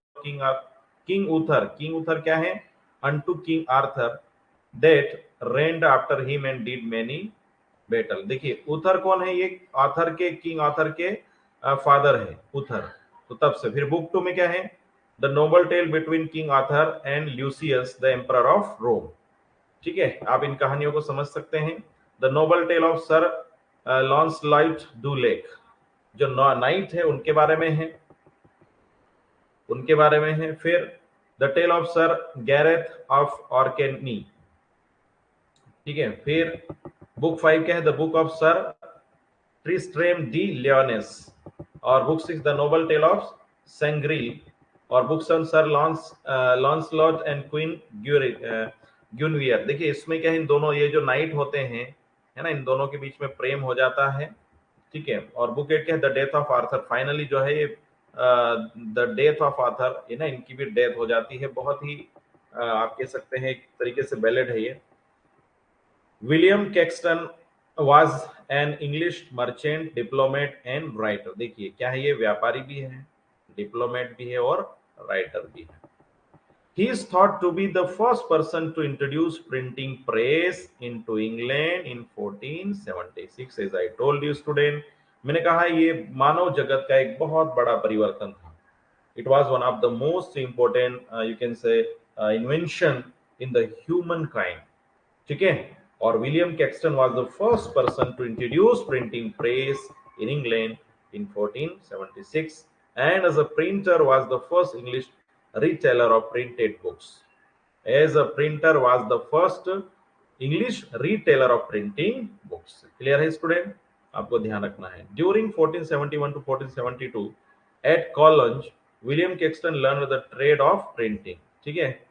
King Uther, King Uther क्या है, unto King Arthur that reigned after him and did many battle. देखिए उथर कौन है, ये आर्थर के, किंग आर्थर के फादर है उथर। तो तब से फिर बुक 2 में क्या है, the noble tale between King Arthur and Lucius the emperor of Rome. ठीक है, आप इन कहानियों को समझ सकते हैं। The noble tale of Sir Launcelot du Lake, जो नाइट है उनके बारे में है, उनके बारे में है। फिर the tale of Sir Gareth of Orkney. ठीक है, फिर बुक 5 क्या है, the book of Sir Tristram de Lyones. और book 6 the noble tale of Sangreal. और book 7 Sir Launcelot and Queen Guinevere. देखिए इसमें क्या है, इन दोनों, ये जो नाइट होते हैं, है ना, इन दोनों के बीच में प्रेम हो जाता है। ठीक है, और बुक 8 क्या है, the death of Arthur. Finally जो है ये द डेथ ऑफ आर्थर, ये ना, इनकी भी डेथ हो जाती है। बहुत ही आप कह सकते हैं एक तरीके से बैलेड है ये। William Caxton was an English merchant, diplomat and writer. देखिए क्या है, ये व्यापारी भी है, डिप्लोमेट भी है और राइटर भी है। He is thought to be the first person to introduce printing press into England in 1476. As I told you student, मैंने कहा ये मानव जगत का एक बहुत बड़ा परिवर्तन था। It was one of the most important, you can say, invention in the humankind. ठीक है, और William Caxton was the first person to introduce printing press in England in 1476, and as a printer was the first English retailer of printed books. As a printer was the first English retailer of printing books. Clear है student? आपको ध्यान रखना है. During 1471 to 1472 at College, William Caxton learned the trade of printing. ठीक है,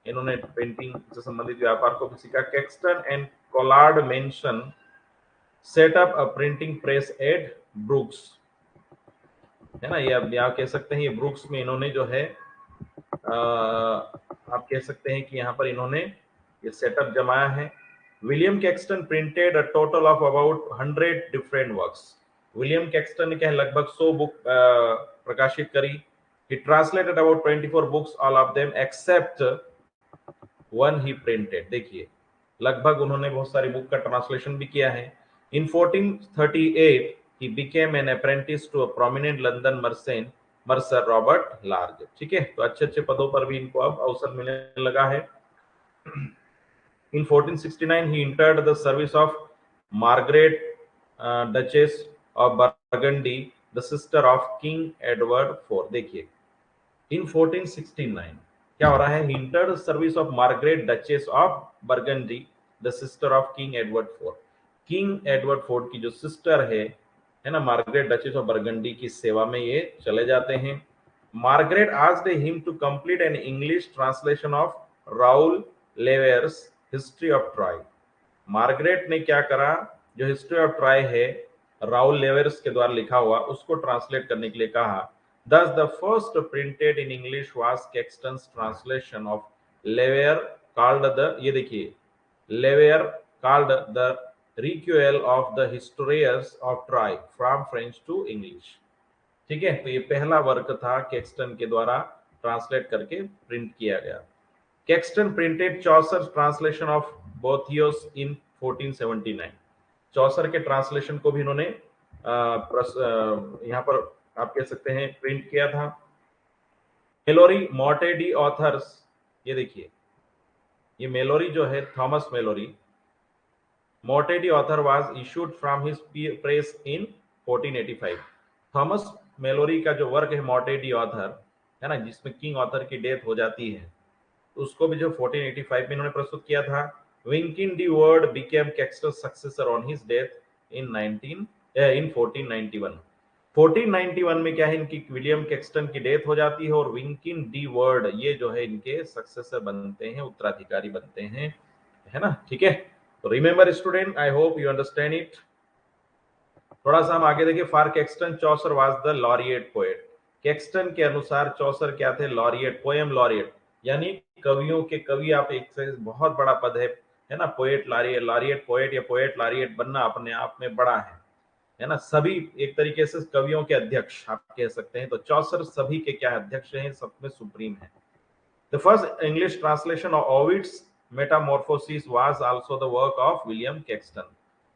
इन्होंने printing से संबंधित व्यापार को सीखा. Caxton and Colard Mansion set up a printing press at Bruges, है ना. ये आप यहाँ कह सकते हैं, ये ब्रुक्स में इन्होंने जो है आप कह सकते हैं कि यहाँ पर इन्होंने ये सेटअप जमाया है. William Caxton printed a total of about 100 different works. William Caxton ने क्या है, लगभग 100 बुक प्रकाशित करी. He translated about 24 books, all of them except one he printed. देखिए, लगभग उन्होंने बहुत सारी बुक का ट्रांसलेशन भी किया है. In 1438 he became an apprentice to a prominent London mercer Robert Large. ठीक है, तो अच्छे अच्छे पदों पर भी इनको अब अवसर मिलने लगा है. In 1469 he entered the service of Margaret, Duchess of Burgundy, the sister of King Edward IV. देखिए, in 1469 क्या हो रहा है, he entered the service of Margaret, Duchess of Burgundy, the sister of King Edward IV. King Edward Ford की जो sister है ना, Margaret duchess of burgundy की सेवा में ये चले जाते हैं. Margaret asked him to complete an English translation of Raoul Lefevre's history of Troy. Margaret ने क्या करा, जो हिस्ट्री ऑफ ट्रॉय है राउल लेवेयर्स के द्वारा लिखा हुआ, उसको ट्रांसलेट करने के लिए कहा. Thus the first printed in English was Caxton's translation of Lever called the, ये देखिए, Lever called the Recueil of the Histories of Troy from French to English. ठीक है, तो ये पहला वर्क था कैक्सटन के द्वारा ट्रांसलेट करके प्रिंट किया गया. Caxton printed Chaucer translation of Boethius in 1479. Chaucer के ट्रांसलेशन को भी इन्होंने यहाँ पर आप कह सकते हैं प्रिंट किया था. मेलोरी मॉर्टेडी ऑथर्स, ये देखिए, ये मेलोरी जो है, Thomas Malory, Morte d'Arthur was issued from his press in 1485. Thomas Malory का जो वर्क है मॉर्टेडी ऑथर, है ना, जिसमें किंग ऑथर की डेथ हो जाती है, उसको भी जो 1485 में इन्होंने प्रस्तुत किया था. Wynkyn de Worde became Caxton's successor on his death in 1491. 1491 में क्या है, इनकी विलियम कैक्सटन की डेथ हो जाती है और विंकिन डी वर्ड ये जो है इनके सक्सेसर बनते हैं, उत्तराधिकारी बनते हैं, है ना. ठीक है, तो remember student, I hope you understand it. थोड़ा सा हम आगे देखिए. For Caxton Chaucer was the laureate poet. Caxton के अनुसार चौसर क्या थे, लॉरिएट, पोएम लॉरिएट, यानी कवियों के कवि. आप एक से बहुत बड़ा पद है ना, पोएट लॉरिएट, लॉरिएट पोएट या पोएट लॉरिएट बनना अपने आप में बड़ा है ना. सभी एक तरीके से कवियों के अध्यक्ष आप कह सकते हैं. तो चौसर सभी के क्या अध्यक्ष हैं, सब में सुप्रीम है. The first English translation of Ovid's Metamorphoses was also the work of William Caxton.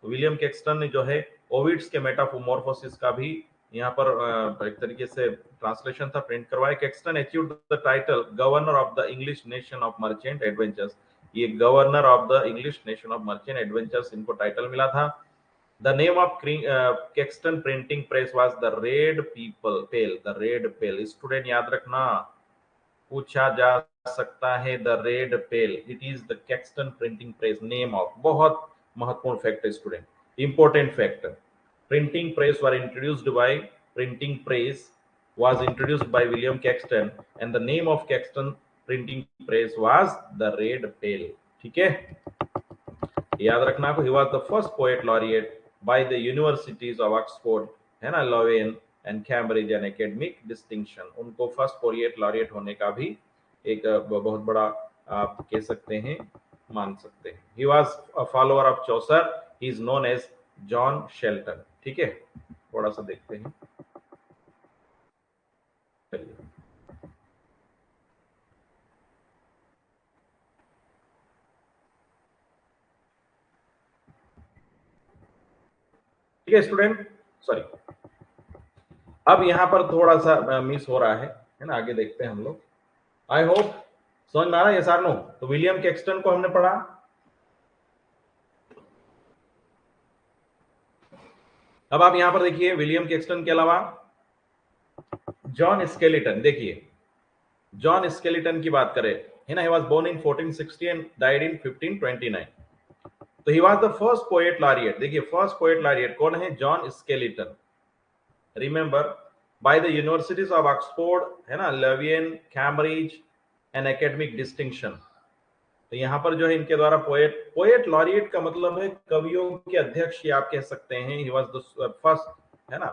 William Caxton ने जो है ओविड्स के मेटामॉर्फोसिस का भी यहाँ पर एक तरीके से ट्रांसलेशन था, प्रिंट करवाया. Caxton achieved the title governor of the English nation of merchant adventurers. ये governor of the English nation of merchant adventurers इनको टाइटल मिला था. The name of Caxton printing press was the Red Pale. The Red Pale. Student याद रखना, पूछा जा सकता है the Red Pale. It is the Caxton printing press name of. बहुत महत्वपूर्ण फैक्ट है student, important fact. Printing press were introduced by printing press was introduced by William Caxton and the name of Caxton printing press was the Red Pale. ठीक है, याद रखना को. He was the first poet laureate by the universities of Oxford, है ना, Leuven and Cambridge and academic distinction. उनको first poet laureate होने का भी एक बहुत बड़ा आप कह सकते हैं, मान सकते हैं. He was a follower of Chaucer. He is known as John Shelton. ठीक है, थोड़ा सा देखते हैं. ठीक है स्टूडेंट, सॉरी, अब यहां पर थोड़ा सा मिस हो रहा है ना, आगे देखते हैं हम लोग. आई होप समझ में आ रहा है ये सारनो. तो विलियम कैक्सटन को हमने पढ़ा. अब आप यहां पर देखिए विलियम कैक्सटन के अलावा जॉन स्केलेटन, देखिए जॉन स्केलेटन की बात करें है ना, he was born in 1460 and died in 1529। तो he was the first poet laureate. देखिए फर्स्ट पोएट लॉरिएट कौन है, John Skelton. Remember by the universities of Oxford है ना, Louvain, Cambridge and academic distinction. तो यहाँ पर जो है इनके द्वारा पोएट लॉरिएट का मतलब है कवियों के अध्यक्ष, ये आप कह सकते हैं। ही वाज द फर्स्ट है ना,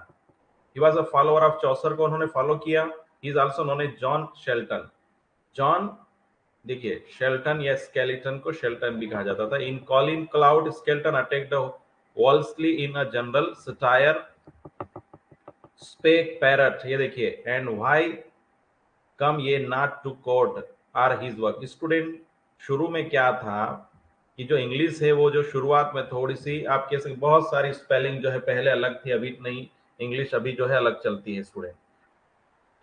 he was a follower of Chaucer को उन्होंने फॉलो किया। He is also known as John Shelton. John, देखिए शेल्टन या स्केलेटन को शेल्टन भी कहा जाता था। In Colin Clout Skelton attacked Wolsey in a general satire speak parrot, ये देखिए, and why come ye not to court are his work. Student शुरू में क्या था कि जो इंग्लिश है वो जो शुरुआत में थोड़ी सी आप कह सकते, बहुत सारी स्पेलिंग जो है पहले अलग थी, अभी नहीं, इंग्लिश अभी जो है अलग चलती है स्टूडेंट,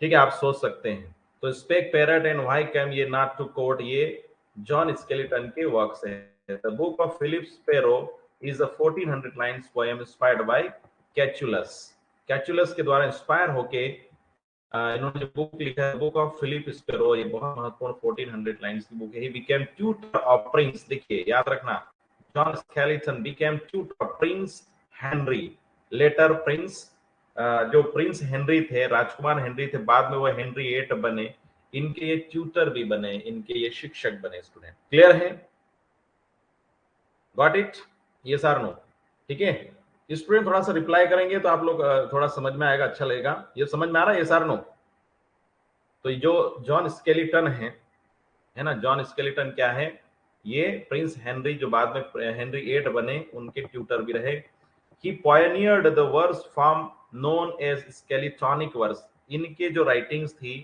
ठीक है, आप सोच सकते हैं। तो speak parrot and why came ye not to court, ये जॉन स्केलेटन के वर्क्स हैं। The book of Philip Sparrow is a 1400 lines poem inspired by Catullus. Catullus के द्वारा इंस्पायर होके इन्होंने जो बुक लिखा है, बुक ऑफ फिलिप स्पैरो, ये बहुत महत्वपूर्ण 1400 लाइन्स की बुक है। He became tutor of prince, देखिए याद रखना, John Skelton became tutor of prince Henry, later prince, जो प्रिंस हेनरी थे, राजकुमार हेनरी थे, बाद में वो हेनरी 8 बने, इनके ये ट्यूटर भी बने, इनके ये शिक्षक बने। स्टूडेंट क्लियर है, गॉट इट, ये सार नो, ठीक है। स्टूडेंट थोड़ा सा रिप्लाई करेंगे तो आप लोग थोड़ा समझ में आएगा, अच्छा लगेगा। ये समझ में आ रहा है, ये सार नो। तो जो जॉन स्केलेटन है ना, जॉन स्केलेटन क्या है, ये प्रिंस हेनरी जो बाद में हेनरी 8 बने, उनके ट्यूटर भी रहे। ही pioneered the verse form known as skeletonic verse। इनके जो राइटिंग्स थी,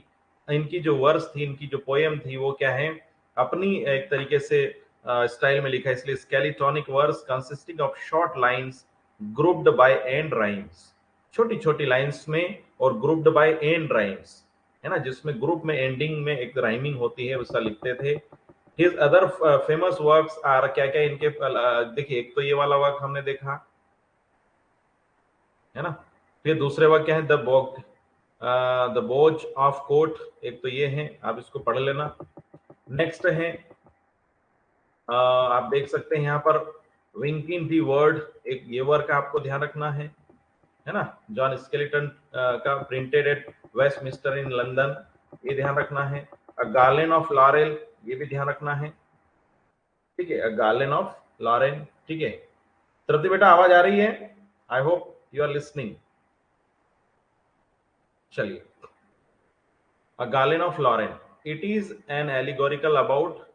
इनकी जो वर्स थी, इनकी जो पोएम थी, वो क्या है, अपनी एक तरीके से स्टाइल में लिखा है, इसलिए Skeltonic verse consisting of short lines grouped by and rhymes, छोटी छोटी लाइंस में और ग्रुप्ड बाय एंड राइम्स, है ना, जिसमें ग्रुप में एंडिंग में एक राइमिंग होती है, उसका लिखते थे। His other famous works are, क्या क्या इनके, देखिए एक तो ये वाला वर्क हमने देखा है ना, फिर दूसरे वर्क क्या है, द बोज ऑफ कोट, एक तो ये है, आप इसको पढ़ लेना। नेक्स्ट है आप देख सकते हैं यहाँ पर विंकिंग दी वर्ड, एक ये वर्क आपको ध्यान रखना है ना, जॉन स्केलेटन का, printed at Westminster in London, ये ध्यान रखना है। अ गार्लेन ऑफ लॉरेल, ये भी ध्यान रखना है, ठीक है, अ गार्लेन ऑफ लॉरेल, ठीक है। तृप्ति बेटा आवाज आ रही है, I hope you are listening. चलिए, a garland of laurel, it is an allegorical about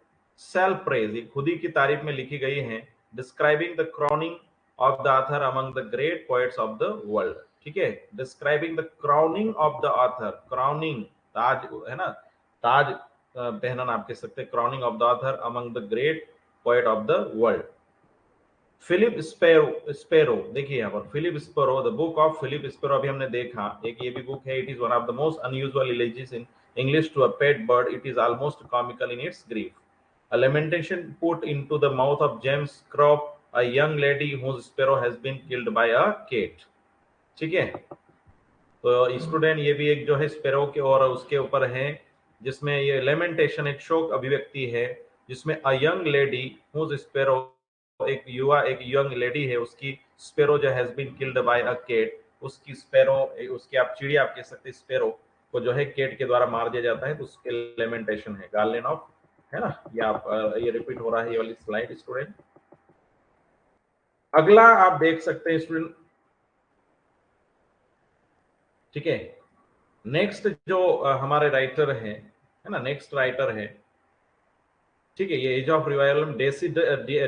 self praise, ये खुद ही की तारीफ में लिखी गई है, describing the crowning of the author among the great poets of the world, ठीक है, describing the crowning of the author, crowning ताज है ना, ताज पहनना आप कह सकते हैं, crowning of the author among the great poet of the world. Philip Sparrow, देखिए यहाँ पर Philip Sparrow, the book of Philip Sparrow अभी हमने देखा, एक ये भी बुक है। It is one of the most unusual elegies in English to a pet bird, it is almost comical in its grief, a lamentation put into the mouth of James Crop, a young lady whose sparrow has been killed by a cat, ठीक है। तो student ये भी एक जो है sparrow के और उसके ऊपर है, जिसमें ये लेमेंटेशन एक शोक अभिव्यक्ति है, जिसमें a young lady whose sparrow, एक युवा, एक यंग लेडी है, उसकी स्पैरो जो has been killed by a cat, उसकी स्पैरो, उसकी आप चिड़िया आप कह सकते हैं, स्पैरो को जो है कैट के द्वारा मार दिया जाता है, तो उसके लेमेंटेशन है, गार्लेन ऑफ, है ना। ये आप ये रिपीट हो रहा है ये वाली स्लाइड स्टूडेंट। अगला आप देख सकते हैं स्टूडेंट, ठीक है। नेक्स्ट जो हमारे राइटर है ना, नेक्स्ट राइटर है, ठीक है, ये age of revival,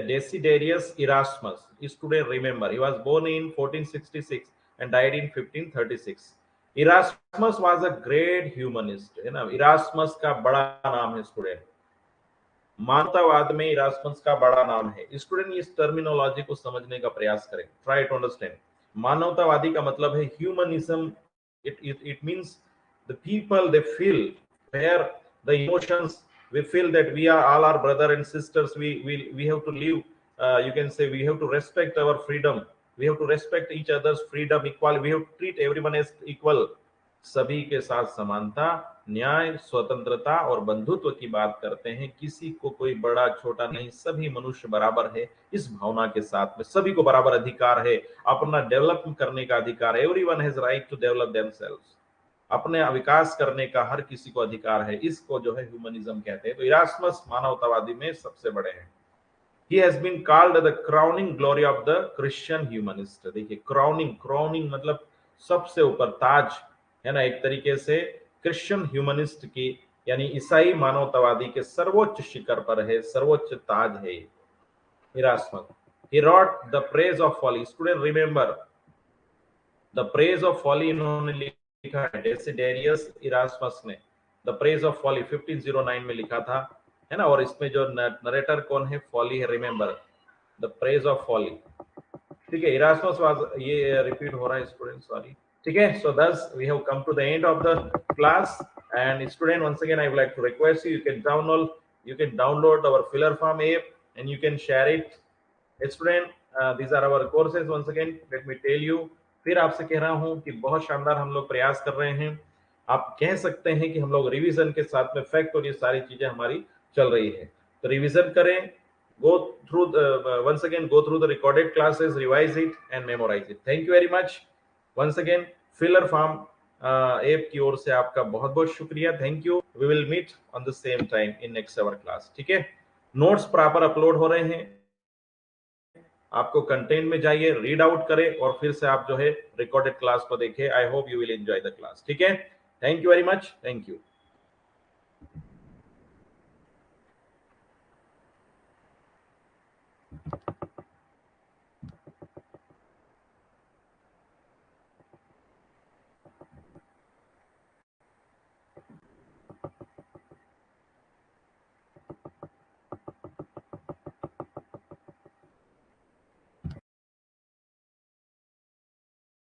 Desiderius Erasmus. Student remember he was born in 1466 and died in 1536। Erasmus was a great humanist, है ना, इरास्मस का बड़ा नाम है स्टूडेंट, मानवतावाद में इरास्मस का बड़ा नाम है। स्टूडेंट इस टर्मिनोलॉजी को समझने का प्रयास करें, ट्राई टू अंडरस्टैंड। मानवतावादी का मतलब है humanism, it means the people they feel, where the emotions, we feel that we are all our brother and sisters, we have to live, you can say we have to respect our freedom, we have to respect each others freedom, equal, we have to treat everyone as equal, सभी के साथ समानता, न्याय, स्वतंत्रता और बंधुत्व की बात करते हैं। किसी को कोई बड़ा छोटा नहीं, सभी मनुष्य बराबर है। इस भावना के साथ में सभी को बराबर अधिकार है, अपना डेवलप करने का अधिकार है। Everyone has right to develop themselves, अपने विकास करने का हर किसी को अधिकार है। इसको जो है ह्यूमनिज्म कहते हैं। तो इरास्मस मानवतावादी में सबसे बड़े हैं। He has been called the crowning glory of the Christian humanist। देखिए क्राउनिंग मतलब सबसे ऊपर ताज है ना, एक तरीके से क्रिश्चियन ह्यूमनिस्ट की यानी ईसाई मानवतावादी के सर्वोच्च शिखर पर है, सर्वोच्च ताज है Erasmus. He wrote the praise of folly। Student remember the praise of folly इन्होंने लिखा है, डेसिडेरियस इरास्मस ने द प्रेज ऑफ फॉली 1509 में लिखा था, है ना। और इसमें जो नरेटर कौन है, फॉली है। Remember the praise of folly, ठीक है। इरास्मस वाज, ये रिपीट हो रहा है स्टूडेंट, सॉरी, ठीक है। So thus we have come to the end of the class and student once again I would like to request you can download our filler form app and you can share it. Student these are our courses once again, let me tell you, फिर आपसे कह रहा हूं कि बहुत शानदार हम लोग प्रयास कर रहे हैं। आप कह सकते हैं कि हम लोग रिवीजन के साथ में फैक्ट और ये सारी चीजें हमारी चल रही है। तो रिवीजन करें, go through once again go through the recorded classes, revise it and memorize it। thank you very much once again। Filler form app की ओर से आपका बहुत बहुत शुक्रिया, thank you. We will meet on the same time in next hour class, ठीक है। Notes proper upload हो रहे हैं, आपको कंटेंट में जाइए, रीड आउट करें और फिर से आप जो है रिकॉर्डेड क्लास को देखें। आई hope you will enjoy the class, ठीक है। Thank you very much, thank you.